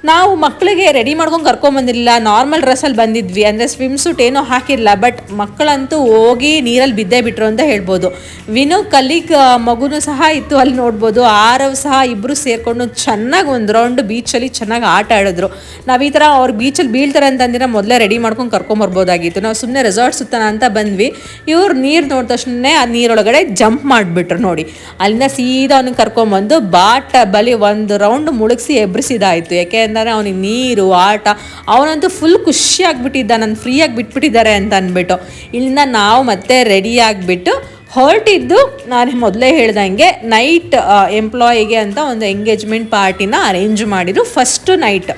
ನಾವು ಮಕ್ಕಳಿಗೆ ರೆಡಿ ಮಾಡ್ಕೊಂಡು ಕರ್ಕೊಂಬಂದಿರಲಿಲ್ಲ, ನಾರ್ಮಲ್ ಡ್ರೆಸ್ಸಲ್ಲಿ ಬಂದಿದ್ವಿ. ಅಂದರೆ ಸ್ವಿಮ್ ಸೂಟ್ ಏನೂ ಹಾಕಿರಲಿಲ್ಲ, ಬಟ್ ಮಕ್ಕಳಂತೂ ಹೋಗಿ ನೀರಲ್ಲಿ ಬಿದ್ದೇ ಬಿಟ್ರು ಅಂತ ಹೇಳ್ಬೋದು. ವಿನು ಕಲೀಗ್ ಮಗುನೂ ಸಹ ಇತ್ತು, ಅಲ್ಲಿ ನೋಡ್ಬೋದು. ಆರವ್ ಸಹ ಇಬ್ಬರು ಸೇರಿಕೊಂಡು ಚೆನ್ನಾಗಿ ಒಂದು ರೌಂಡ್ ಬೀಚಲ್ಲಿ ಚೆನ್ನಾಗಿ ಆಟ ಆಡಿದ್ರು. ನಾವು ಈ ಥರ ಅವ್ರು ಬೀಚಲ್ಲಿ ಬೀಳ್ತಾರೆ ಅಂತಂದಿರ ಮೊದಲೇ ರೆಡಿ ಮಾಡ್ಕೊಂಡು ಕರ್ಕೊಂಬರ್ಬೋದಾಗಿತ್ತು. ನಾವು ಸುಮ್ಮನೆ ರೆಸಾರ್ಟ್ ಸುತ್ತಾನ ಅಂತ ಬಂದ್ವಿ. ಇವ್ರು ನೀರು ನೋಡಿದ ತಕ್ಷಣ ಆ ನೀರೊಳಗಡೆ ಜಂಪ್ ಮಾಡಿಬಿಟ್ರು ನೋಡಿ. ಅಲ್ಲಿಂದ ಸೀದಾ ಅವನಿಗೆ ಕರ್ಕೊಂಬಂದು ಬಲಿ ಒಂದು ರೌಂಡ್ ಮುಳುಗಿಸಿ ಎಬ್ರಿಸಿದಾಯಿತು. ಯಾಕೆ ಅಂದರೆ ಅವನಿಗೆ ನೀರು ಆಟ, ಅವನಂತೂ ಫುಲ್ ಖುಷಿ ಆಗಿಬಿಟ್ಟಿದ್ದ, ನಾನು ಫ್ರೀಯಾಗಿ ಬಿಟ್ಬಿಟ್ಟಿದ್ದಾರೆ ಅಂತ ಅಂದ್ಬಿಟ್ಟು. ಇಲ್ಲಿಂದ ನಾವು ಮತ್ತೆ ರೆಡಿ ಆಗಿಬಿಟ್ಟು ಹೊರಟಿದ್ದು, ನಾನು ಮೊದಲೇ ಹೇಳ್ದಂಗೆ ನೈಟ್ ಎಂಪ್ಲಾಯಿಗೆ ಅಂತ ಒಂದು ಎಂಗೇಜ್ಮೆಂಟ್ ಪಾರ್ಟಿನ ಅರೇಂಜ್ ಮಾಡಿದ್ರು first night.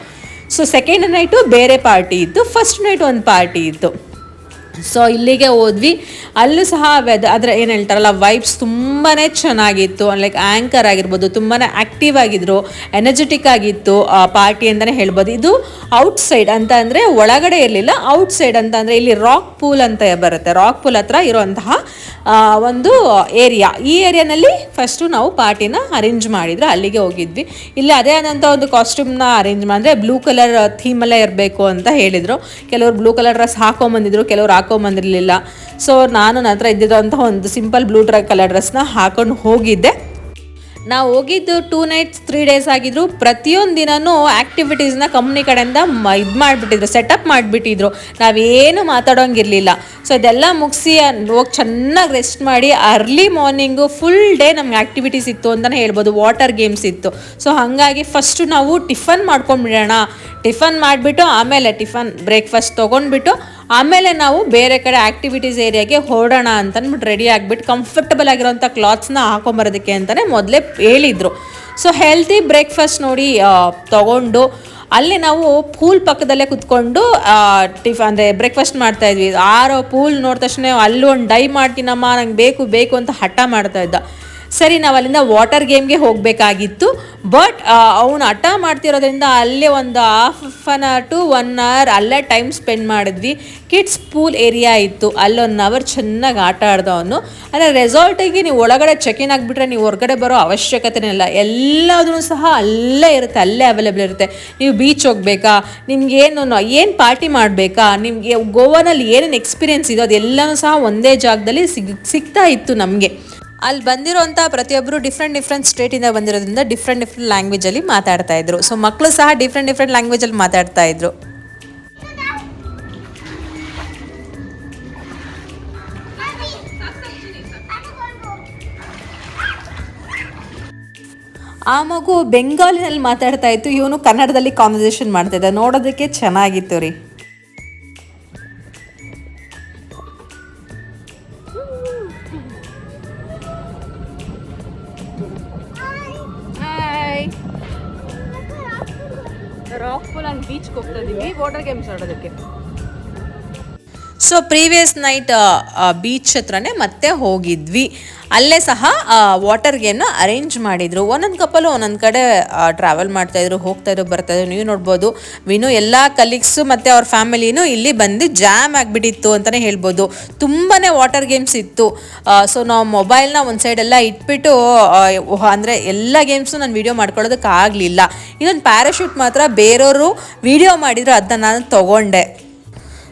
So second night ಬೇರೆ ಪಾರ್ಟಿ ಇತ್ತು, ಫಸ್ಟ್ ನೈಟ್ ಒಂದು ಪಾರ್ಟಿ ಇತ್ತು. ಸೊ ಇಲ್ಲಿಗೆ ಹೋದ್ವಿ. ಅಲ್ಲೂ ಸಹ ಅದರ ಏನು ಹೇಳ್ತಾರಲ್ಲ ವೈಬ್ಸ್ ತುಂಬಾ ಚೆನ್ನಾಗಿತ್ತು. ಲೈಕ್ ಆ್ಯಂಕರ್ ಆಗಿರ್ಬೋದು, ತುಂಬಾ ಆ್ಯಕ್ಟಿವ್ ಆಗಿದ್ರು, ಎನರ್ಜೆಟಿಕ್ ಆಗಿತ್ತು ಪಾರ್ಟಿ ಅಂತಲೇ ಹೇಳ್ಬೋದು. ಇದು ಔಟ್ಸೈಡ್ ಅಂತ ಅಂದರೆ ಒಳಗಡೆ ಇರಲಿಲ್ಲ, ಔಟ್ಸೈಡ್ ಅಂತ ಅಂದರೆ ಇಲ್ಲಿ ರಾಕ್ ಪೂಲ್ ಅಂತ ಬರುತ್ತೆ. ರಾಕ್ ಪೂಲ್ ಹತ್ರ ಇರುವಂತಹ ಒಂದು ಏರಿಯಾ. ಈ ಏರಿಯಾನಲ್ಲಿ ಫಸ್ಟು ನಾವು ಪಾರ್ಟಿನ ಅರೇಂಜ್ ಮಾಡಿದ್ರು, ಅಲ್ಲಿಗೆ ಹೋಗಿದ್ವಿ. ಇಲ್ಲಿ ಅದೇ ಆದಂಥ ಒಂದು ಕಾಸ್ಟ್ಯೂಮ್ನ ಅರೇಂಜ್ ಮಾಡಿದ್ರೆ ಬ್ಲೂ ಕಲರ್ ಥೀಮಲ್ಲೇ ಇರಬೇಕು ಅಂತ ಹೇಳಿದರು. ಕೆಲವರು ಬ್ಲೂ ಕಲರ್ ಡ್ರೆಸ್ ಹಾಕೊಂಬಂದಿದ್ರು, ಕೆಲವರು ಹಾಕೊಂಬಂದಿರಲಿಲ್ಲ. ಸೊ ನಾನು ನನ್ನ ಹತ್ರ ಇದ್ದಿದ್ದಂಥ ಒಂದು ಸಿಂಪಲ್ ಬ್ಲೂ ಕಲರ್ ಡ್ರೆಸ್ನ ಹಾಕೊಂಡು ಹೋಗಿದ್ದೆ. ನಾವು ಹೋಗಿದ್ದು 2 nights 3 days ಆಗಿದ್ರು. ಪ್ರತಿಯೊಂದು ದಿನವೂ ಆ್ಯಕ್ಟಿವಿಟೀಸ್ನ ಕಂಪ್ನಿ ಕಡೆಯಿಂದ ಇದು ಮಾಡಿಬಿಟ್ಟಿದ್ರು, ಸೆಟಪ್ ಮಾಡಿಬಿಟ್ಟಿದ್ರು. ನಾವೇನು ಮಾತಾಡೋಂಗಿರಲಿಲ್ಲ. ಸೊ ಇದೆಲ್ಲ ಮುಗಿಸಿ ಹೋಗಿ ಚೆನ್ನಾಗಿ ರೆಸ್ಟ್ ಮಾಡಿ ಅರ್ಲಿ ಮಾರ್ನಿಂಗು ಫುಲ್ ಡೇ ನಮ್ಗೆ ಆ್ಯಕ್ಟಿವಿಟೀಸ್ ಇತ್ತು ಅಂತಲೇ ಹೇಳ್ಬೋದು. ವಾಟರ್ ಗೇಮ್ಸ್ ಇತ್ತು. ಸೊ ಹಾಗಾಗಿ ಫಸ್ಟು ನಾವು ಟಿಫನ್ ಮಾಡ್ಕೊಂಡ್ಬಿಡೋಣ. ಟಿಫನ್ ಮಾಡಿಬಿಟ್ಟು ಆಮೇಲೆ ಬ್ರೇಕ್ಫಾಸ್ಟ್ ತೊಗೊಂಡ್ಬಿಟ್ಟು ಆಮೇಲೆ ನಾವು ಬೇರೆ ಕಡೆ ಆ್ಯಕ್ಟಿವಿಟೀಸ್ ಏರಿಯಾಗೆ ಹೊರಡೋಣ ಅಂತಂದ್ಬಿಟ್ಟು ರೆಡಿ ಆಗಿಬಿಟ್ಟು ಕಂಫರ್ಟಬಲ್ ಆಗಿರೋಂಥ ಕ್ಲಾತ್ಸ್ನ ಹಾಕೊಂಬರೋದಕ್ಕೆ ಅಂತಲೇ ಮೊದಲೇ ಹೇಳಿದರು. ಸೊ ಹೆಲ್ತಿ ಬ್ರೇಕ್ಫಾಸ್ಟ್ ನೋಡಿ ತೊಗೊಂಡು ಅಲ್ಲಿ ನಾವು ಪೂಲ್ ಪಕ್ಕದಲ್ಲೇ ಕುತ್ಕೊಂಡು ಅಂದರೆ ಬ್ರೇಕ್ಫಾಸ್ಟ್ ಮಾಡ್ತಾಯಿದ್ವಿ. ಪೂಲ್ ನೋಡಿದ ತಕ್ಷಣ ಅಲ್ಲೂ ಒಂದು ಡೈ ಮಾಡ್ತೀನಮ್ಮ, ನಂಗೆ ಬೇಕು ಬೇಕು ಅಂತ ಹಠ ಮಾಡ್ತಾ ಇದ್ದ. ಸರಿ, ನಾವು ಅಲ್ಲಿಂದ ವಾಟರ್ ಗೇಮ್ಗೆ ಹೋಗಬೇಕಾಗಿತ್ತು. ಬಟ್ ಅವನು ಹಠ ಮಾಡ್ತಿರೋದ್ರಿಂದ ಅಲ್ಲೇ ಒಂದು ½ to 1 hour ಅಲ್ಲೇ ಟೈಮ್ ಸ್ಪೆಂಡ್ ಮಾಡಿದ್ವಿ. ಕಿಡ್ಸ್ ಪೂಲ್ ಏರಿಯಾ ಇತ್ತು, ಅಲ್ಲಿ 1 hour ಚೆನ್ನಾಗಿ ಆಟ ಆಡ್ದ ಅವನು. ಅಂದರೆ ರೆಸಾರ್ಟಿಗೆ ನೀವು ಒಳಗಡೆ ಚೆಕ್ ಇನ್ ಆಗಿಬಿಟ್ರೆ ನೀವು ಹೊರಗಡೆ ಬರೋ ಅವಶ್ಯಕತೆನೇ ಇಲ್ಲ, ಎಲ್ಲದೂ ಸಹ ಅಲ್ಲೇ ಇರುತ್ತೆ, ಅಲ್ಲೇ ಅವೈಲೇಬಲ್ ಇರುತ್ತೆ. ನೀವು ಬೀಚ್ ಹೋಗ್ಬೇಕಾ, ನಿಮ್ಗೆ ಏನು ಪಾರ್ಟಿ ಮಾಡಬೇಕಾ, ನಿಮಗೆ ಗೋವಾನಲ್ಲಿ ಏನೇನು ಎಕ್ಸ್ಪೀರಿಯೆನ್ಸ್ ಇದೋ ಅದೆಲ್ಲನೂ ಸಹ ಒಂದೇ ಜಾಗದಲ್ಲಿ ಸಿಗ್ತಾ ಇತ್ತು ನಮಗೆ. ಅಲ್ಲಿ ಬಂದಿರೋಂಥ ಪ್ರತಿಯೊಬ್ಬರು ಡಿಫ್ರೆಂಟ್ ಸ್ಟೇಟಿಂದ ಬಂದಿರೋದ್ರಿಂದ ಡಿಫ್ರೆಂಟ್ ಲ್ಯಾಂಗ್ವೇಜಲ್ಲಿ ಮಾತಾಡ್ತಾ ಇದ್ರು. ಸೊ ಮಕ್ಕಳು ಸಹ ಡಿಫ್ರೆಂಟ್ ಲ್ಯಾಂಗ್ವೇಜಲ್ಲಿ ಮಾತಾಡ್ತಾ ಇದ್ರು. ಆ ಮಗು ಬೆಂಗಾಲಿನಲ್ಲಿ ಮಾತಾಡ್ತಾ ಇತ್ತು, ಇವನು ಕನ್ನಡದಲ್ಲಿ ಕಾನ್ವರ್ಸೇಷನ್ ಮಾಡ್ತಾ ಇದ್ದ. ನೋಡೋದಕ್ಕೆ ಚೆನ್ನಾಗಿತ್ತು ರೀ. ರಾಕ್ ಪೂಲ್ ಆ್ಯಂಡ್ ಬೀಚ್ಗೆ ಹೋಗ್ತಾ ಇದ್ದೀವಿ ವಾಟರ್ ಗೇಮ್ಸ್ ಆಡೋದಕ್ಕೆ. ಸೊ ಪ್ರೀವಿಯಸ್ ನೈಟ್ ಬೀಚ್ ಹತ್ರನೇ ಮತ್ತೆ ಹೋಗಿದ್ವಿ. ಅಲ್ಲೇ ಸಹ ವಾಟರ್ ಗೇಮ್ನ ಅರೇಂಜ್ ಮಾಡಿದರು. ಒಂದೊಂದು ಕಪ್ಪಲು ಒಂದೊಂದು ಕಡೆ ಟ್ರಾವೆಲ್ ಮಾಡ್ತಾಯಿದ್ರು, ಹೋಗ್ತಾಯಿದ್ರು, ಬರ್ತಾಯಿದ್ರು. ನೀವು ನೋಡ್ಬೋದು ವಿನು ಎಲ್ಲ ಕಲೀಗ್ಸು ಮತ್ತು ಅವ್ರ ಫ್ಯಾಮಿಲಿನೂ ಇಲ್ಲಿ ಬಂದು ಜಾಮ್ ಆಗಿಬಿಟ್ಟಿತ್ತು ಅಂತಲೇ ಹೇಳ್ಬೋದು. ತುಂಬಾ ವಾಟರ್ ಗೇಮ್ಸ್ ಇತ್ತು. ಸೊ ನಾವು ಮೊಬೈಲ್ನ ಒಂದು ಸೈಡೆಲ್ಲ ಇಟ್ಬಿಟ್ಟು ಅಂದರೆ ಎಲ್ಲ ಗೇಮ್ಸು ನಾನು ವೀಡಿಯೋ ಮಾಡ್ಕೊಳ್ಳೋದಕ್ಕೆ ಆಗಲಿಲ್ಲ. ಇದೊಂದು ಪ್ಯಾರಾಶೂಟ್ ಮಾತ್ರ ಬೇರೆಯವರು ವೀಡಿಯೋ ಮಾಡಿದ್ರು, ಅದನ್ನ ನಾನು ತೊಗೊಂಡೆ.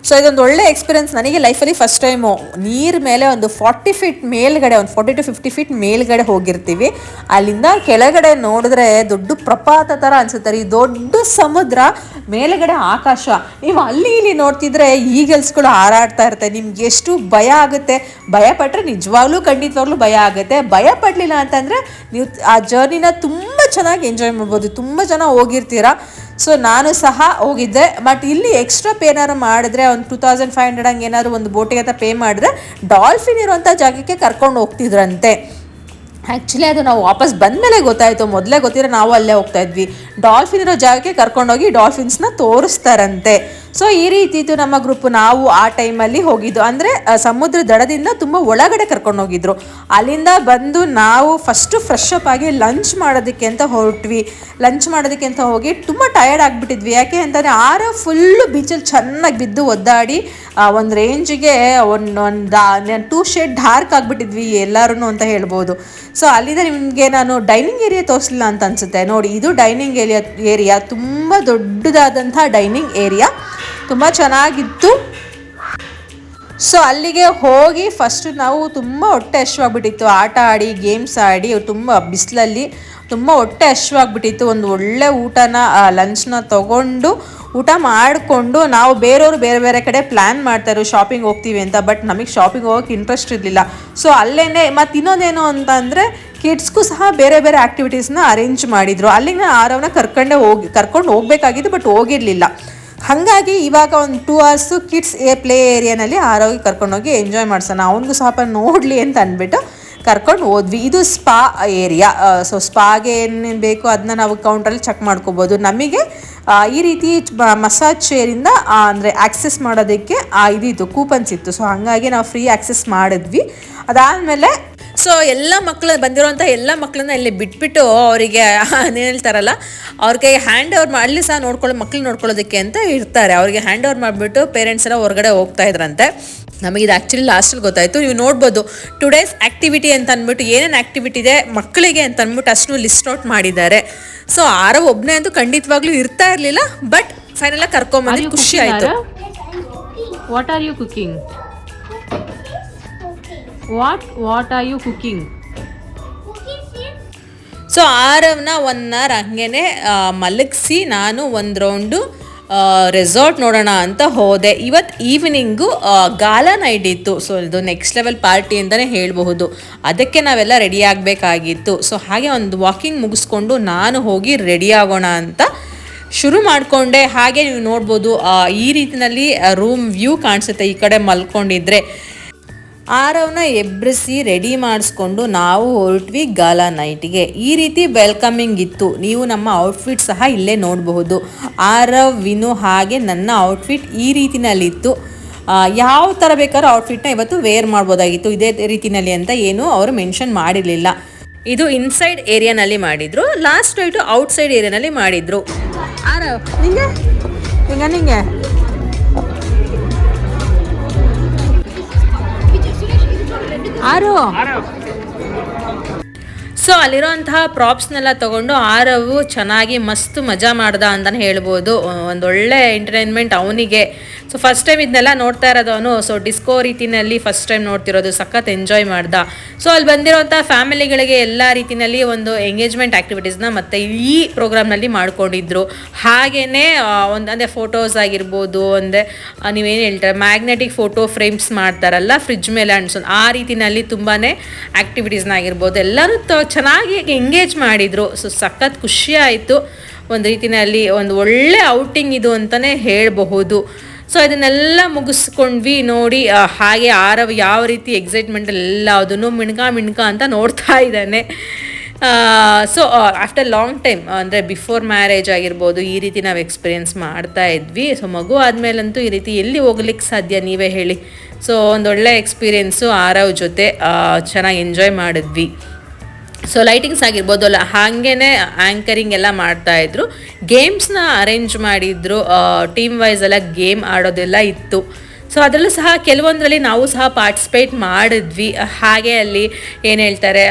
ಸೊ ಇದೊಂದು ಒಳ್ಳೆ ಎಕ್ಸ್ಪೀರಿಯನ್ಸ್ ನನಗೆ ಲೈಫಲ್ಲಿ ಫಸ್ಟ್ ಟೈಮು. ನೀರು ಮೇಲೆ ಒಂದು 40 feet ಮೇಲ್ಗಡೆ, ಒಂದು 40 to 50 feet ಮೇಲ್ಗಡೆ ಹೋಗಿರ್ತೀವಿ. ಅಲ್ಲಿಂದ ಕೆಳಗಡೆ ನೋಡಿದ್ರೆ ದೊಡ್ಡ ಪ್ರಪಾತ ಥರ ಅನಿಸುತ್ತೆ ರೀ, ದೊಡ್ಡ ಸಮುದ್ರ, ಮೇಲ್ಗಡೆ ಆಕಾಶ. ನೀವು ಅಲ್ಲಿ ಇಲ್ಲಿ ನೋಡ್ತಿದ್ರೆ ಈಗಲ್ಸ್ಗಳು ಹಾರಾಡ್ತಾ ಇರುತ್ತೆ. ನಿಮ್ಗೆ ಎಷ್ಟು ಭಯ ಆಗುತ್ತೆ. ಭಯಪಟ್ಟರೆ ನಿಜವಾಗ್ಲೂ ಖಂಡಿತವಾಗ್ಲೂ ಭಯ ಆಗುತ್ತೆ. ಭಯ ಪಡಲಿಲ್ಲ ಅಂತಂದರೆ ನೀವು ಆ ಜರ್ನಿನ ತುಂಬ ಚೆನ್ನಾಗಿ ಎಂಜಾಯ್ ಮಾಡ್ಬೋದು. ತುಂಬ ಜನ ಹೋಗಿರ್ತೀರ. ಸೊ ನಾನು ಸಹ ಹೋಗಿದ್ದೆ. ಬಟ್ ಇಲ್ಲಿ ಎಕ್ಸ್ಟ್ರಾ ಪೇ ಏನಾದ್ರು ಮಾಡಿದ್ರೆ ಒಂದು 2500 ಹಂಗೆ ಏನಾದ್ರು ಒಂದು ಬೋಟಿಗೆ ಅಂತ ಪೇ ಮಾಡಿದ್ರೆ ಡಾಲ್ಫಿನ್ ಇರುವಂಥ ಜಾಗಕ್ಕೆ ಕರ್ಕೊಂಡು ಹೋಗ್ತಿದ್ರಂತೆ. ಆ್ಯಕ್ಚುಲಿ ಅದು ನಾವು ವಾಪಸ್ ಬಂದಮೇಲೆ ಗೊತ್ತಾಯಿತು, ಮೊದಲೇ ಗೊತ್ತಿರೋ ನಾವು ಅಲ್ಲೇ ಹೋಗ್ತಾ ಇದ್ವಿ. ಡಾಲ್ಫಿನ್ ಇರೋ ಜಾಗಕ್ಕೆ ಕರ್ಕೊಂಡೋಗಿ ಡಾಲ್ಫಿನ್ಸ್ನ ತೋರಿಸ್ತಾರಂತೆ. ಸೊ ಈ ರೀತಿ ಇತ್ತು ನಮ್ಮ ಗ್ರೂಪ್. ನಾವು ಆ ಟೈಮಲ್ಲಿ ಹೋಗಿದ್ದು, ಅಂದರೆ ಸಮುದ್ರ ದಡದಿಂದ ತುಂಬ ಒಳಗಡೆ ಕರ್ಕೊಂಡೋಗಿದ್ರು. ಅಲ್ಲಿಂದ ಬಂದು ನಾವು ಫಸ್ಟು ಫ್ರೆಶ್ ಅಪ್ ಆಗಿ ಲಂಚ್ ಮಾಡೋದಕ್ಕೆ ಅಂತ ಹೊರಟ್ವಿ. ಲಂಚ್ ಮಾಡೋದಕ್ಕೆ ಅಂತ ಹೋಗಿ ತುಂಬ ಟಯರ್ಡ್ ಆಗಿಬಿಟ್ಟಿದ್ವಿ. ಯಾಕೆ ಅಂತಂದರೆ ಫುಲ್ಲು ಬೀಚಲ್ಲಿ ಚೆನ್ನಾಗಿ ಬಿದ್ದು ಒದ್ದಾಡಿ ಒಂದು ರೇಂಜಿಗೆ ಒಂದು 2 shade ಡಾರ್ಕ್ ಆಗಿಬಿಟ್ಟಿದ್ವಿ ಎಲ್ಲರೂ ಅಂತ ಹೇಳ್ಬೋದು. ಸೊ ಅಲ್ಲಿಂದ ನಿಮಗೆ ನಾನು ಡೈನಿಂಗ್ ಏರಿಯಾ ತೋರಿಸಲಿಲ್ಲ ಅಂತ ಅನಿಸುತ್ತೆ. ನೋಡಿ, ಇದು ಡೈನಿಂಗ್ ಏರಿಯಾ ತುಂಬ ದೊಡ್ಡದಾದಂಥ ಡೈನಿಂಗ್ ಏರಿಯಾ, ತುಂಬ ಚೆನ್ನಾಗಿತ್ತು. ಸೊ ಅಲ್ಲಿಗೆ ಹೋಗಿ ಫಸ್ಟ್ ನಾವು ತುಂಬ ಹೊಟ್ಟೆ ಹಶ್ವಾಗಿಬಿಟ್ಟಿತ್ತು. ಆಟ ಆಡಿ ಗೇಮ್ಸ್ ಆಡಿ ತುಂಬ ಬಿಸಿಲಲ್ಲಿ ತುಂಬ ಹೊಟ್ಟೆ ಹಶ್ವಾಗಿಬಿಟ್ಟಿತ್ತು. ಒಂದು ಒಳ್ಳೆ ಊಟನ ಲಂಚ್ನ ತೊಗೊಂಡು ಊಟ ಮಾಡಿಕೊಂಡು ನಾವು ಬೇರೆಯವರು ಬೇರೆ ಬೇರೆ ಕಡೆ ಪ್ಲ್ಯಾನ್ ಮಾಡ್ತಾರೆ ಶಾಪಿಂಗ್ ಹೋಗ್ತೀವಿ ಅಂತ. ಬಟ್ ನಮಗೆ ಶಾಪಿಂಗ್ ಹೋಗೋಕ್ಕೆ ಇಂಟ್ರೆಸ್ಟ್ ಇರಲಿಲ್ಲ. ಸೊ ಅಲ್ಲೇ ಮತ್ತು ಇನ್ನೊಂದೇನು ಅಂತಂದರೆ ಕಿಡ್ಸ್ಗೂ ಸಹ ಬೇರೆ ಬೇರೆ ಆ್ಯಕ್ಟಿವಿಟೀಸ್ನ ಅರೇಂಜ್ ಮಾಡಿದರು. ಅಲ್ಲಿಗೆ ಆರವನ್ನ ಕರ್ಕೊಂಡು ಹೋಗಬೇಕಾಗಿತ್ತು, ಬಟ್ ಹೋಗಿರಲಿಲ್ಲ. ಹಾಗಾಗಿ ಇವಾಗ ಒಂದು 2 hours ಕಿಡ್ಸ್ ಪ್ಲೇ ಏರಿಯಾನಲ್ಲಿ ಆರೋಗಿ ಕರ್ಕೊಂಡೋಗಿ ಎಂಜಾಯ್ ಮಾಡ್ಸೋಣ, ಅವನಿಗೂ ಸ್ವಲ್ಪ ನೋಡಲಿ ಅಂತ ಅಂದ್ಬಿಟ್ಟು ಕರ್ಕೊಂಡು ಹೋದ್ವಿ. ಇದು ಸ್ಪಾ ಏರಿಯಾ. ಸೊ ಸ್ಪಾಗೆ ಏನೇನು ಬೇಕು ಅದನ್ನ ನಾವು ಕೌಂಟ್ರಲ್ಲಿ ಚೆಕ್ ಮಾಡ್ಕೋಬೋದು. ನಮಗೆ ಈ ರೀತಿ ಮಸಾಜ್ ಚೇರಿಂದ ಅಂದರೆ ಆಕ್ಸೆಸ್ ಮಾಡೋದಕ್ಕೆ ಇದಿತ್ತು, ಕೂಪನ್ಸ್ ಇತ್ತು. ಸೊ ಹಾಗಾಗಿ ನಾವು ಫ್ರೀ ಆಕ್ಸೆಸ್ ಮಾಡಿದ್ವಿ. ಅದಾದಮೇಲೆ ಸೊ ಎಲ್ಲ ಮಕ್ಕಳು ಬಂದಿರೋಂಥ ಎಲ್ಲ ಮಕ್ಕಳನ್ನ ಇಲ್ಲಿ ಬಿಟ್ಬಿಟ್ಟು ಅವರಿಗೆ ಏನು ಹೇಳ್ತಾರಲ್ಲ, ಅವ್ರಿಗೆ ಹ್ಯಾಂಡ್ ಓವರ್ ಮಾಡಲಿ ಸಹ ಮಕ್ಕಳು ನೋಡ್ಕೊಳ್ಳೋದಕ್ಕೆ ಅಂತ ಇರ್ತಾರೆ. ಅವ್ರಿಗೆ ಹ್ಯಾಂಡ್ ಓವರ್ ಮಾಡಿಬಿಟ್ಟು ಪೇರೆಂಟ್ಸ್ ಎಲ್ಲ ಹೊರಗಡೆ ಹೋಗ್ತಾ ಇದ್ರಂತೆ. ನಮಗಿದು ಆ್ಯಕ್ಚುಲಿ ಲಾಸ್ಟಲ್ಲಿ ಗೊತ್ತಾಯಿತು. ನೀವು ನೋಡ್ಬೋದು ಟುಡೇಸ್ ಆ್ಯಕ್ಟಿವಿಟಿ ಅಂತ ಅಂದ್ಬಿಟ್ಟು ಏನೇನು ಆ್ಯಕ್ಟಿವಿಟಿ ಇದೆ ಮಕ್ಕಳಿಗೆ ಅಂತ ಅಂದ್ಬಿಟ್ಟು ಅಷ್ಟು ಲಿಸ್ಟ್ ಔಟ್ ಮಾಡಿದ್ದಾರೆ. ಸೊ ಒಬ್ಬನೇ ಅಂತೂ ಖಂಡಿತವಾಗ್ಲೂ ಇರ್ತಾ ಇರಲಿಲ್ಲ. ಬಟ್ ಫೈನಲ್ ಕರ್ಕೊಂಬಂದು ಖುಷಿ ಆಯಿತು. What are you cooking? What are you cooking? So ಆರವನ್ನ 1 hour ಹಂಗೇನೆ ಮಲಗಿಸಿ ನಾನು ಒಂದು ರೌಂಡು ರೆಸಾರ್ಟ್ ನೋಡೋಣ ಅಂತ ಹೋದೆ. ಇವತ್ತು ಈವ್ನಿಂಗು ಗಾಲಾ ನೈಟ್ ಇತ್ತು. ಸೊ ಇದು ನೆಕ್ಸ್ಟ್ ಲೆವೆಲ್ ಪಾರ್ಟಿ ಅಂತಲೇ ಹೇಳಬಹುದು. ಅದಕ್ಕೆ ನಾವೆಲ್ಲ ರೆಡಿ ಆಗಬೇಕಾಗಿತ್ತು. ಸೊ ಹಾಗೆ ಒಂದು ವಾಕಿಂಗ್ ಮುಗಿಸ್ಕೊಂಡು ನಾನು ಹೋಗಿ ರೆಡಿ ಆಗೋಣ ಅಂತ ಶುರು ಮಾಡಿಕೊಂಡೆ. ಹಾಗೆ ನೀವು ನೋಡ್ಬೋದು ಈ ರೀತಿಯಲ್ಲಿ ರೂಮ್ ವ್ಯೂ ಕಾಣಿಸುತ್ತೆ ಈ ಕಡೆ ಮಲ್ಕೊಂಡಿದ್ರೆ. ಆರವನ್ನ ಎಬ್ಬರಿಸಿ ರೆಡಿ ಮಾಡಿಸ್ಕೊಂಡು ನಾವು ಹೊರಟ್ವಿ ಗಾಲಾ ನೈಟ್ಗೆ. ಈ ರೀತಿ ವೆಲ್ಕಮಿಂಗ್ ಇತ್ತು. ನೀವು ನಮ್ಮ ಔಟ್ಫಿಟ್ ಸಹ ಇಲ್ಲೇ ನೋಡಬಹುದು. ಆರವ್, ವಿನು ಹಾಗೆ ನನ್ನ ಔಟ್ಫಿಟ್ ಈ ರೀತಿನಲ್ಲಿತ್ತು. ಯಾವ ಥರ ಬೇಕಾದ್ರೂ ಔಟ್ಫಿಟ್ನ ಇವತ್ತು ವೇರ್ ಮಾಡ್ಬೋದಾಗಿತ್ತು, ಇದೇ ರೀತಿನಲ್ಲಿ ಅಂತ ಏನು ಅವರು ಮೆನ್ಷನ್ ಮಾಡಿರಲಿಲ್ಲ. ಇದು ಇನ್ಸೈಡ್ ಏರಿಯಾನಲ್ಲಿ ಮಾಡಿದ್ರು, ಲಾಸ್ಟ್ ನೈಟು ಔಟ್ಸೈಡ್ ಏರಿಯಾನಲ್ಲಿ ಮಾಡಿದ್ರು. ಆರವ್ ನಿಂಗೆ ನಿಂಗೆ ಆರು. ಸೊ ಅಲ್ಲಿರೋಂತಹ ಪ್ರಾಪ್ಸ್ನೆಲ್ಲ ತೊಗೊಂಡು ಆರವು ಚೆನ್ನಾಗಿ ಮಸ್ತ್ ಮಜಾ ಮಾಡ್ದ ಅಂತಲೇ ಹೇಳ್ಬೋದು. ಒಂದೊಳ್ಳೆ ಎಂಟರ್ಟೈನ್ಮೆಂಟ್ ಅವನಿಗೆ. ಸೊ ಫಸ್ಟ್ ಟೈಮ್ ಇದನ್ನೆಲ್ಲ ನೋಡ್ತಾ ಇರೋದು ಅವನು. ಸೊ ಡಿಸ್ಕೋ ರೀತಿಯಲ್ಲಿ ಫಸ್ಟ್ ಟೈಮ್ ನೋಡ್ತಿರೋದು, ಸಖತ್ ಎಂಜಾಯ್ ಮಾಡ್ದ. ಸೊ ಅಲ್ಲಿ ಬಂದಿರೋಂಥ ಫ್ಯಾಮಿಲಿಗಳಿಗೆ ಎಲ್ಲ ರೀತಿಯಲ್ಲಿ ಒಂದು ಎಂಗೇಜ್ಮೆಂಟ್ ಆ್ಯಕ್ಟಿವಿಟೀಸ್ನ ಮತ್ತು ಈ ಪ್ರೋಗ್ರಾಮ್ನಲ್ಲಿ ಮಾಡ್ಕೊಂಡಿದ್ರು. ಹಾಗೆಯೇ ಅಂದರೆ ಫೋಟೋಸ್ ಆಗಿರ್ಬೋದು, ಅಂದರೆ ನೀವೇನು ಹೇಳ್ತಾರೆ ಮ್ಯಾಗ್ನೆಟಿಕ್ ಫೋಟೋ ಫ್ರೇಮ್ಸ್ ಮಾಡ್ತಾರಲ್ಲ ಫ್ರಿಡ್ಜ್ ಮೇಲೆ ಅನ್ಸೋದು, ಆ ರೀತಿಯಲ್ಲಿ ತುಂಬಾ ಆ್ಯಕ್ಟಿವಿಟೀಸ್ನ ಆಗಿರ್ಬೋದು ಎಲ್ಲರೂ ಚೆನ್ನಾಗಿ ಎಂಗೇಜ್ ಮಾಡಿದರು. ಸೊ ಸಖತ್ ಖುಷಿ ಆಯಿತು. ಒಂದು ರೀತಿಯಲ್ಲಿ ಒಂದು ಒಳ್ಳೆ ಔಟಿಂಗ್ ಇದು ಅಂತಲೇ ಹೇಳಬಹುದು. ಸೊ ಇದನ್ನೆಲ್ಲ ಮುಗಿಸ್ಕೊಂಡ್ವಿ ನೋಡಿ. ಹಾಗೆ ಆರವ್ ಯಾವ ರೀತಿ ಎಕ್ಸೈಟ್ಮೆಂಟಲ್ಲೆಲ್ಲ ಅದನ್ನು ಮಿಣ್ಕ ಅಂತ ನೋಡ್ತಾ ಇದ್ದಾನೆ. ಸೊ ಆಫ್ಟರ್ ಲಾಂಗ್ ಟೈಮ್ ಅಂದರೆ ಬಿಫೋರ್ ಮ್ಯಾರೇಜ್ ಆಗಿರ್ಬೋದು ಈ ರೀತಿ ನಾವು ಎಕ್ಸ್ಪೀರಿಯೆನ್ಸ್ ಮಾಡ್ತಾ ಇದ್ವಿ. ಸೊ ಮಗು ಆದಮೇಲಂತೂ ಈ ರೀತಿ ಎಲ್ಲಿ ಹೋಗ್ಲಿಕ್ಕೆ ಸಾಧ್ಯ, ನೀವೇ ಹೇಳಿ. ಸೊ ಒಂದೊಳ್ಳೆ ಎಕ್ಸ್ಪೀರಿಯೆನ್ಸು ಆರವ್ ಜೊತೆ ಚೆನ್ನಾಗಿ ಎಂಜಾಯ್ ಮಾಡಿದ್ವಿ. ಸೊ ಲೈಟಿಂಗ್ಸ್ ಆಗಿರ್ಬೋದು ಅಲ್ಲ, ಹಾಗೇ ಆ್ಯಂಕರಿಂಗ್ ಎಲ್ಲ ಮಾಡ್ತಾಯಿದ್ರು. ಗೇಮ್ಸ್ನ ಅರೇಂಜ್ ಮಾಡಿದ್ರು, ಟೀಮ್ ವೈಸ್ ಎಲ್ಲ ಗೇಮ್ ಆಡೋದೆಲ್ಲ ಇತ್ತು. ಸೊ ಅದರಲ್ಲೂ ಸಹ ಕೆಲವೊಂದರಲ್ಲಿ ನಾವು ಸಹ ಪಾರ್ಟಿಸಿಪೇಟ್ ಮಾಡಿದ್ವಿ. ಹಾಗೆ ಅಲ್ಲಿ ಏನು ಹೇಳ್ತಾರೆ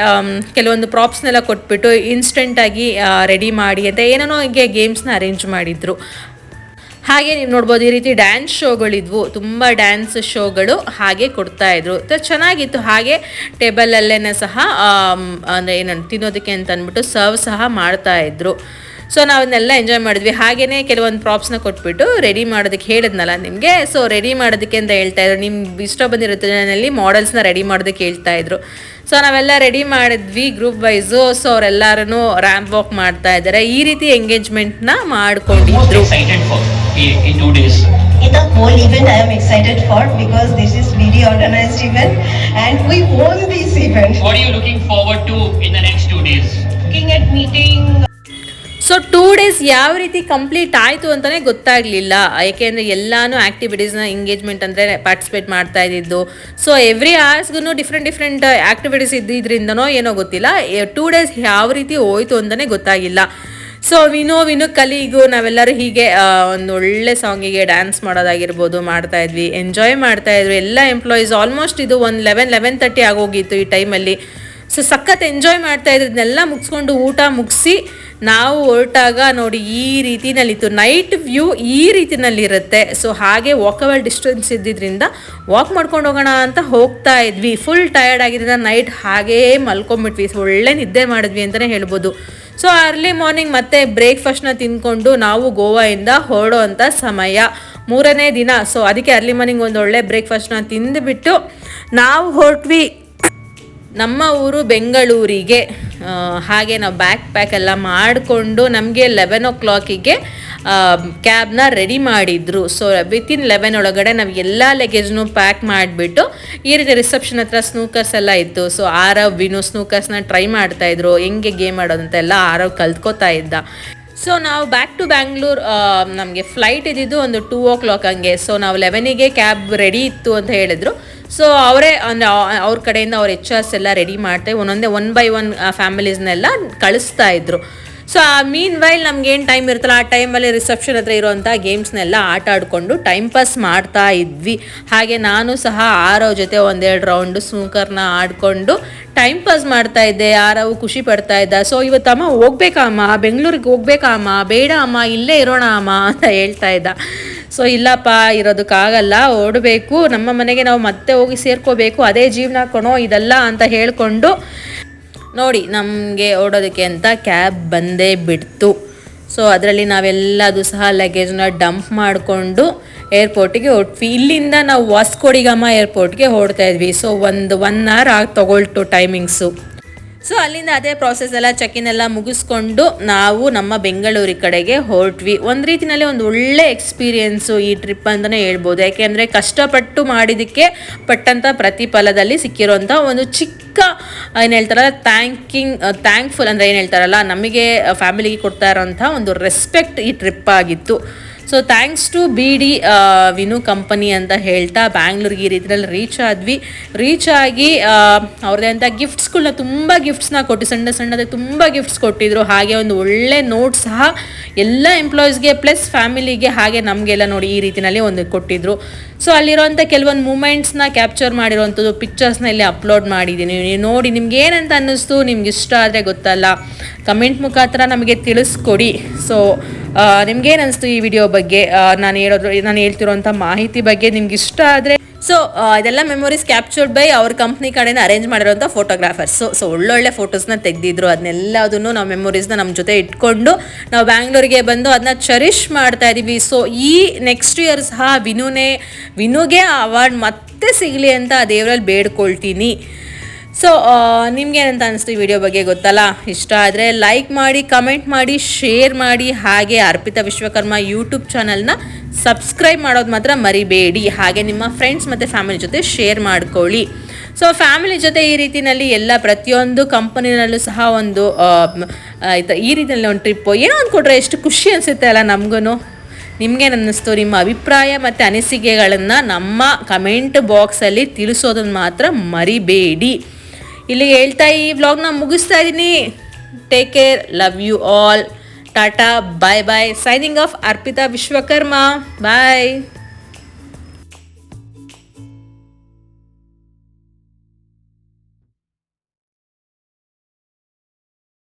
ಕೆಲವೊಂದು ಪ್ರಾಪ್ಸ್ನೆಲ್ಲ ಕೊಟ್ಬಿಟ್ಟು ಇನ್ಸ್ಟೆಂಟಾಗಿ ರೆಡಿ ಮಾಡಿ ಅಂತ ಏನೇನೋ ಹೀಗೆ ಗೇಮ್ಸ್ನ ಅರೇಂಜ್ ಮಾಡಿದರು. ಹಾಗೆ ನೀವು ನೋಡ್ಬೋದು ಈ ರೀತಿ ಡ್ಯಾನ್ಸ್ ಶೋಗಳಿದ್ವು, ತುಂಬ ಡ್ಯಾನ್ಸ್ ಶೋಗಳು ಹಾಗೆ ಕೊಡ್ತಾಯಿದ್ರು. ಚೆನ್ನಾಗಿತ್ತು. ಹಾಗೆ ಟೇಬಲಲ್ಲೇ ಸಹ ಅಂದರೆ ಏನಂತ ತಿನ್ನೋದಕ್ಕೆ ಅಂತ ಅಂದ್ಬಿಟ್ಟು ಸರ್ವ್ ಸಹ ಮಾಡ್ತಾಯಿದ್ರು. ಸೊ ನಾವು ಅದನ್ನೆಲ್ಲ ಎಂಜಾಯ್ ಮಾಡಿದ್ವಿ. ಹಾಗೆಯೇ ಕೆಲವೊಂದು ಪ್ರಾಪ್ಸ್ನ ಕೊಟ್ಬಿಟ್ಟು ರೆಡಿ ಮಾಡೋದಕ್ಕೆ ಹೇಳಿದ್ನಲ್ಲ ನಿಮಗೆ. ಸೊ ರೆಡಿ ಮಾಡೋದಕ್ಕೆ ಅಂತ ಹೇಳ್ತಾಯಿದ್ರು, ನಿಮ್ಗೆ ಇಷ್ಟ ಬಂದಿರೋ ಮಾಡೆಲ್ಸ್ನ ರೆಡಿ ಮಾಡೋದಕ್ಕೆ ಹೇಳ್ತಾಯಿದ್ರು. ಸೊ ನಾವೆಲ್ಲ ರೆಡಿ ಮಾಡಿದ್ವಿ ಗ್ರೂಪ್ ವೈಸು. ಸೊ ಅವರೆಲ್ಲರೂ ರ್ಯಾಂಪ್ ವಾಕ್ ಮಾಡ್ತಾ ಇದ್ದಾರೆ. ಈ ರೀತಿ ಎಂಗೇಜ್ಮೆಂಟ್ನ ಮಾಡ್ಕೊಂಡಿದ್ರು. In 2 days. In the whole event, I am excited for because this is very organized event and we won this event. What are you looking forward to in the next 2 days? Looking at meeting. So 2 days ಯಾವ ರೀತಿ complete ಆಯಿತು ಅಂತಲೇ ಗೊತ್ತಾಗಲಿಲ್ಲ. ಏಕೆಂದರೆ ಎಲ್ಲನೂ ಆ್ಯಕ್ಟಿವಿಟೀಸ್ನ engagement ಅಂದರೆ participate ಮಾಡ್ತಾ ಇದ್ದಿದ್ದು. ಸೊ ಎವ್ರಿ ಅವರ್ಸ್ಗೂ ಡಿಫ್ರೆಂಟ್ ಆ್ಯಕ್ಟಿವಿಟೀಸ್ ಇದ್ದಿದ್ರಿಂದನೋ ಏನೋ ಗೊತ್ತಿಲ್ಲ, 2 days ಯಾವ ರೀತಿ ಹೋಯಿತು ಅಂತಲೇ ಗೊತ್ತಾಗಿಲ್ಲ. ಸೊ ವಿನು ಕಲಿಗೂ ನಾವೆಲ್ಲರೂ ಹೀಗೆ ಒಂದು ಒಳ್ಳೆ ಸಾಂಗಿಗೆ ಡ್ಯಾನ್ಸ್ ಮಾಡೋದಾಗಿರ್ಬೋದು ಮಾಡ್ತಾಯಿದ್ವಿ, ಎಂಜಾಯ್ ಮಾಡ್ತಾಯಿದ್ರು ಎಲ್ಲ ಎಂಪ್ಲಾಯೀಸ್. ಆಲ್ಮೋಸ್ಟ್ ಇದು ಒಂದು 11:30 ಆಗೋಗಿತ್ತು ಈ ಟೈಮಲ್ಲಿ. ಸೊ ಸಖತ್ ಎಂಜಾಯ್ ಮಾಡ್ತಾಯಿದ್ರು. ಇದನ್ನೆಲ್ಲ ಮುಗಿಸ್ಕೊಂಡು ಊಟ ಮುಗಿಸಿ ನಾವು ಹೊರಟಾಗ ನೋಡಿ ಈ ರೀತಿನಲ್ಲಿತ್ತು. ನೈಟ್ ವ್ಯೂ ಈ ರೀತಿನಲ್ಲಿರುತ್ತೆ. ಸೊ ಹಾಗೆ ವಾಕಬಲ್ ಡಿಸ್ಟೆನ್ಸ್ ಇದ್ದಿದ್ದರಿಂದ ವಾಕ್ ಮಾಡ್ಕೊಂಡು ಹೋಗೋಣ ಅಂತ ಹೋಗ್ತಾ ಇದ್ವಿ. ಫುಲ್ ಟಯರ್ಡ್ ಆಗಿದ್ದರಿಂದ ನೈಟ್ ಹಾಗೇ ಮಲ್ಕೊಂಬಿಟ್ವಿ. ಒಳ್ಳೆ ನಿದ್ದೆ ಮಾಡಿದ್ವಿ ಅಂತಲೇ ಹೇಳ್ಬೋದು. ಸೊ ಅರ್ಲಿ ಮಾರ್ನಿಂಗ್ ಮತ್ತೆ ಬ್ರೇಕ್ಫಾಸ್ಟ್ನ ತಿಂದ್ಕೊಂಡು ನಾವು ಗೋವಾದಿಂದ ಹೊರಡೋ ಅಂಥ ಸಮಯ 3ನೇ ದಿನ. ಸೊ ಅದಕ್ಕೆ ಅರ್ಲಿ ಮಾರ್ನಿಂಗ್ ಒಂದು ಒಳ್ಳೆ ಬ್ರೇಕ್ಫಾಸ್ಟ್ನ ತಿಂದುಬಿಟ್ಟು ನಾವು ಹೊರಟ್ವಿ ನಮ್ಮ ಊರು ಬೆಂಗಳೂರಿಗೆ. ಹಾಗೆ ನಾವು ಪ್ಯಾಕ್ ಎಲ್ಲ ಮಾಡಿಕೊಂಡು ನಮಗೆ 11 o'clock ಕ್ಯಾಬ್ನ ರೆಡಿ ಮಾಡಿದ್ರು. ಸೊ ವಿತಿನ್ 11 ಒಳಗಡೆ ನಾವು ಎಲ್ಲ ಲಗೇಜ್ನು ಪ್ಯಾಕ್ ಮಾಡಿಬಿಟ್ಟು ಈ ರೀತಿ ರಿಸೆಪ್ಷನ್ ಹತ್ರ ಸ್ನೂಕರ್ಸ್ ಎಲ್ಲ ಇತ್ತು. ಸೊ ಆರವ್ ವಿನು ಸ್ನೂಕರ್ಸ್ನ ಟ್ರೈ ಮಾಡ್ತಾಯಿದ್ರು, ಹೆಂಗೆ ಗೇಮ್ ಆಡೋದಂತೆಲ್ಲ ಆರವ್ ಕಲ್ತ್ಕೋತಾ ಇದ್ದ. ಸೊ ನಾವು ಬ್ಯಾಕ್ ಟು ಬ್ಯಾಂಗ್ಳೂರ್, ನಮಗೆ ಫ್ಲೈಟ್ ಇದ್ದಿದ್ದು ಒಂದು 2 o'clock ಹಂಗೆ. ಸೊ ನಾವು 11ಗೆ ಕ್ಯಾಬ್ ರೆಡಿ ಇತ್ತು ಅಂತ ಹೇಳಿದ್ರು. ಸೊ ಅವರೇ ಅಂದರೆ ಅವ್ರ ಕಡೆಯಿಂದ ಅವ್ರ HRs ಎಲ್ಲ ರೆಡಿ ಮಾಡ್ತಾರೆ, ಒಂದೊಂದೇ 1 by 1 ಫ್ಯಾಮಿಲೀಸ್ನೆಲ್ಲ ಕಳಿಸ್ತಾ ಇದ್ರು. ಸೊ ಆ ಮೀನ್ ವೈಲ್ ನಮ್ಗೇನು ಟೈಮ್ ಇರುತ್ತಲ್ಲ ಆ ಟೈಮಲ್ಲಿ ರಿಸೆಪ್ಷನ್ ಹತ್ರ ಇರೋವಂಥ ಗೇಮ್ಸ್ನೆಲ್ಲ ಆಟ ಆಡಿಕೊಂಡು ಟೈಮ್ ಪಾಸ್ ಮಾಡ್ತಾ ಇದ್ವಿ. ಹಾಗೆ ನಾನು ಸಹ ಆರವ್ ಜೊತೆ 1-2 ರೌಂಡು ಸ್ನೂಕರ್ನ ಆಡಿಕೊಂಡು ಟೈಮ್ ಪಾಸ್ ಮಾಡ್ತಾ ಇದ್ದೆ. ಆರವ್ ಖುಷಿ ಪಡ್ತಾ ಇದ್ದ. ಸೊ ಇವತ್ತಮ್ಮ ಹೋಗ್ಬೇಕಮ್ಮ, ಬೆಂಗಳೂರಿಗೆ ಹೋಗ್ಬೇಕಮ್ಮ, ಬೇಡ ಅಮ್ಮ ಇಲ್ಲೇ ಇರೋಣ ಅಮ್ಮ ಅಂತ ಹೇಳ್ತಾ ಇದ್ದ. ಸೊ ಇಲ್ಲಪ್ಪ ಇರೋದಕ್ಕಾಗಲ್ಲ, ಓಡಬೇಕು, ನಮ್ಮ ಮನೆಗೆ ನಾವು ಮತ್ತೆ ಹೋಗಿ ಸೇರ್ಕೋಬೇಕು, ಅದೇ ಜೀವನ ಕಣೋ ಇದೆಲ್ಲ ಅಂತ ಹೇಳಿಕೊಂಡು ನೋಡಿ ನಮಗೆ ಓಡೋದಕ್ಕೆ ಅಂತ ಕ್ಯಾಬ್ ಬಂದೇ ಬಿಡ್ತು. ಸೊ ಅದರಲ್ಲಿ ನಾವೆಲ್ಲದು ಸಹ ಲಗೇಜ್ನ ಡಂಪ್ ಮಾಡಿಕೊಂಡು ಏರ್ಪೋರ್ಟಿಗೆ ಹೊರಟ್ವಿ. ಇಲ್ಲಿಂದ ನಾವು ವಾಸ್ಕೋ ಡಿ ಗಾಮಾ ಏರ್ಪೋರ್ಟ್ಗೆ ಹೊರಡ್ತಾ ಇದ್ವಿ. ಸೊ 1 hour ತಗೊಳ್ತು ಟೈಮಿಂಗ್ಸು. ಸೊ ಅಲ್ಲಿಂದ ಅದೇ ಪ್ರಾಸೆಸ್ ಎಲ್ಲ ಚೆಕ್-ಇನ್ ಎಲ್ಲ ಮುಗಿಸ್ಕೊಂಡು ನಾವು ನಮ್ಮ ಬೆಂಗಳೂರು ಕಡೆಗೆ ಹೊರಟ್ವಿ. ಒಂದು ರೀತಿಯಲ್ಲಿ ಒಂದು ಒಳ್ಳೆ ಎಕ್ಸ್ಪೀರಿಯೆನ್ಸು ಈ ಟ್ರಿಪ್ ಅಂತಲೇ ಹೇಳ್ಬೋದು. ಯಾಕೆಂದರೆ ಕಷ್ಟಪಟ್ಟು ಮಾಡಿದ್ದಕ್ಕೆ ಪಟ್ಟಂಥ ಪ್ರತಿಫಲದಲ್ಲಿ ಸಿಕ್ಕಿರೋಂಥ ಒಂದು ಚಿಕ್ಕ ಏನು ಹೇಳ್ತಾರಲ್ಲ ಥ್ಯಾಂಕ್ಫುಲ್ ಅಂದರೆ ಏನು ಹೇಳ್ತಾರಲ್ಲ, ನಮಗೆ ಫ್ಯಾಮಿಲಿಗೆ ಕೊಡ್ತಾ ಇರೋಂಥ ಒಂದು ರೆಸ್ಪೆಕ್ಟ್ ಈ ಟ್ರಿಪ್ ಆಗಿತ್ತು. So thanks to BD Vinu company ಅಂತ ಹೇಳ್ತಾ ಬ್ಯಾಂಗ್ಳೂರಿಗೆ ಈ ರೀತಿಯಲ್ಲಿ ರೀಚ್ ಆಗಿ ಅವ್ರದ್ದೇ ಅಂತ ಗಿಫ್ಟ್ಸ್ಗಳನ್ನ ತುಂಬ ಗಿಫ್ಟ್ಸ್ನ ಕೊಟ್ಟು ಸಣ್ಣದೇ ತುಂಬ ಗಿಫ್ಟ್ಸ್ ಕೊಟ್ಟಿದ್ರು. ಹಾಗೆ ಒಂದು ಒಳ್ಳೆ ನೋಟ್ ಸಹ ಎಲ್ಲ ಎಂಪ್ಲಾಯೀಸ್ಗೆ ಪ್ಲಸ್ ಫ್ಯಾಮಿಲಿಗೆ ಹಾಗೆ ನಮಗೆಲ್ಲ ನೋಡಿ ಈ ರೀತಿಯಲ್ಲಿ ಒಂದು ಕೊಟ್ಟಿದ್ರು. ಸೊ ಅಲ್ಲಿರೋಂಥ ಕೆಲವೊಂದು ಮೂಮೆಂಟ್ಸ್ನ ಕ್ಯಾಪ್ಚರ್ ಮಾಡಿರೋವಂಥದ್ದು ಪಿಕ್ಚರ್ಸ್ನ ಇಲ್ಲಿ ಅಪ್ಲೋಡ್ ಮಾಡಿದ್ದೀನಿ. ನೀವು ನೋಡಿ ನಿಮ್ಗೆ ಏನಂತ ಅನ್ನಿಸ್ತು, ನಿಮ್ಗೆ ಇಷ್ಟ ಆದರೆ ಗೊತ್ತಲ್ಲ ಕಮೆಂಟ್ ಮುಖಾಂತರ ನಮಗೆ ತಿಳಿಸ್ಕೊಡಿ. ಸೊ ನಿಮ್ಗೇನು ಅನಿಸ್ತು ಈ ವಿಡಿಯೋ ಬಗ್ಗೆ, ನಾನು ಹೇಳ್ತಿರೋಂಥ ಮಾಹಿತಿ ಬಗ್ಗೆ ನಿಮ್ಗೆ ಇಷ್ಟ ಆದರೆ ಸೊ ಇದೆಲ್ಲ ಮೆಮೊರೀಸ್ ಕ್ಯಾಪ್ಚರ್ಡ್ ಬೈ ಅವ್ರ ಕಂಪ್ನಿ ಕಡೆಯಿಂದ ಅರೇಂಜ್ ಮಾಡಿರೋಂಥ ಫೋಟೋಗ್ರಾಫರ್ಸ್. ಸೊ ಒಳ್ಳೊಳ್ಳೆ ಫೋಟೋಸ್ನ ತೆಗೆದಿದ್ರು. ಅದನ್ನೆಲ್ಲದನ್ನು ನಾವು ಮೆಮೊರೀಸ್ನ ನಮ್ಮ ಜೊತೆ ಇಟ್ಕೊಂಡು ನಾವು ಬ್ಯಾಂಗ್ಳೂರಿಗೆ ಬಂದು ಅದನ್ನ ಚೆರಿಷ್ ಮಾಡ್ತಾ ಇದ್ದೀವಿ. ಸೊ ಈ ನೆಕ್ಸ್ಟ್ ಇಯರ್ ಸಹ ವಿನುಗೆ ಅವಾರ್ಡ್ ಮತ್ತೆ ಸಿಗಲಿ ಅಂತ ದೇವರಲ್ಲಿ ಬೇಡ್ಕೊಳ್ತೀನಿ. ಸೊ ನಿಮ್ಗೇನಂತ ಅನಿಸ್ತು ಈ ವಿಡಿಯೋ ಬಗ್ಗೆ ಗೊತ್ತಲ್ಲ. ಇಷ್ಟ ಆದರೆ ಲೈಕ್ ಮಾಡಿ, ಕಮೆಂಟ್ ಮಾಡಿ, ಶೇರ್ ಮಾಡಿ. ಹಾಗೆ ಅರ್ಪಿತಾ ವಿಶ್ವಕರ್ಮ ಯೂಟ್ಯೂಬ್ ಚಾನಲ್ನ ಸಬ್ಸ್ಕ್ರೈಬ್ ಮಾಡೋದು ಮಾತ್ರ ಮರಿಬೇಡಿ. ಹಾಗೆ ನಿಮ್ಮ ಫ್ರೆಂಡ್ಸ್ ಮತ್ತು ಫ್ಯಾಮಿಲಿ ಜೊತೆ ಶೇರ್ ಮಾಡ್ಕೊಳ್ಳಿ. ಸೊ ಫ್ಯಾಮಿಲಿ ಜೊತೆ ಈ ರೀತಿಯಲ್ಲಿ ಎಲ್ಲ ಪ್ರತಿಯೊಂದು ಕಂಪನಿನಲ್ಲೂ ಸಹ ಒಂದು ಈ ರೀತಿಯಲ್ಲಿ ಒಂದು ಟ್ರಿಪ್ಪು ಏನೋ ಒಂದು ಕೊಟ್ಟರೆ ಎಷ್ಟು ಖುಷಿ ಅನಿಸುತ್ತೆ ಅಲ್ಲ ನಮಗೂ. ನಿಮಗೇನು ಅನ್ನಿಸ್ತು, ನಿಮ್ಮ ಅಭಿಪ್ರಾಯ ಮತ್ತು ಅನಿಸಿಕೆಗಳನ್ನು ನಮ್ಮ ಕಮೆಂಟ್ ಬಾಕ್ಸಲ್ಲಿ ತಿಳಿಸೋದನ್ನು ಮಾತ್ರ ಮರಿಬೇಡಿ. ಇಲ್ಲಿ ಹೇಳ್ತಾ ಈ ವ್ಲಾಗ್ನ ಮುಗಿಸ್ತಾ ಇದ್ದೀನಿ. Take care, love you all, ಟಾಟಾ, bye bye. Signing off Arpita Vishwakarma. ಬಾಯ್.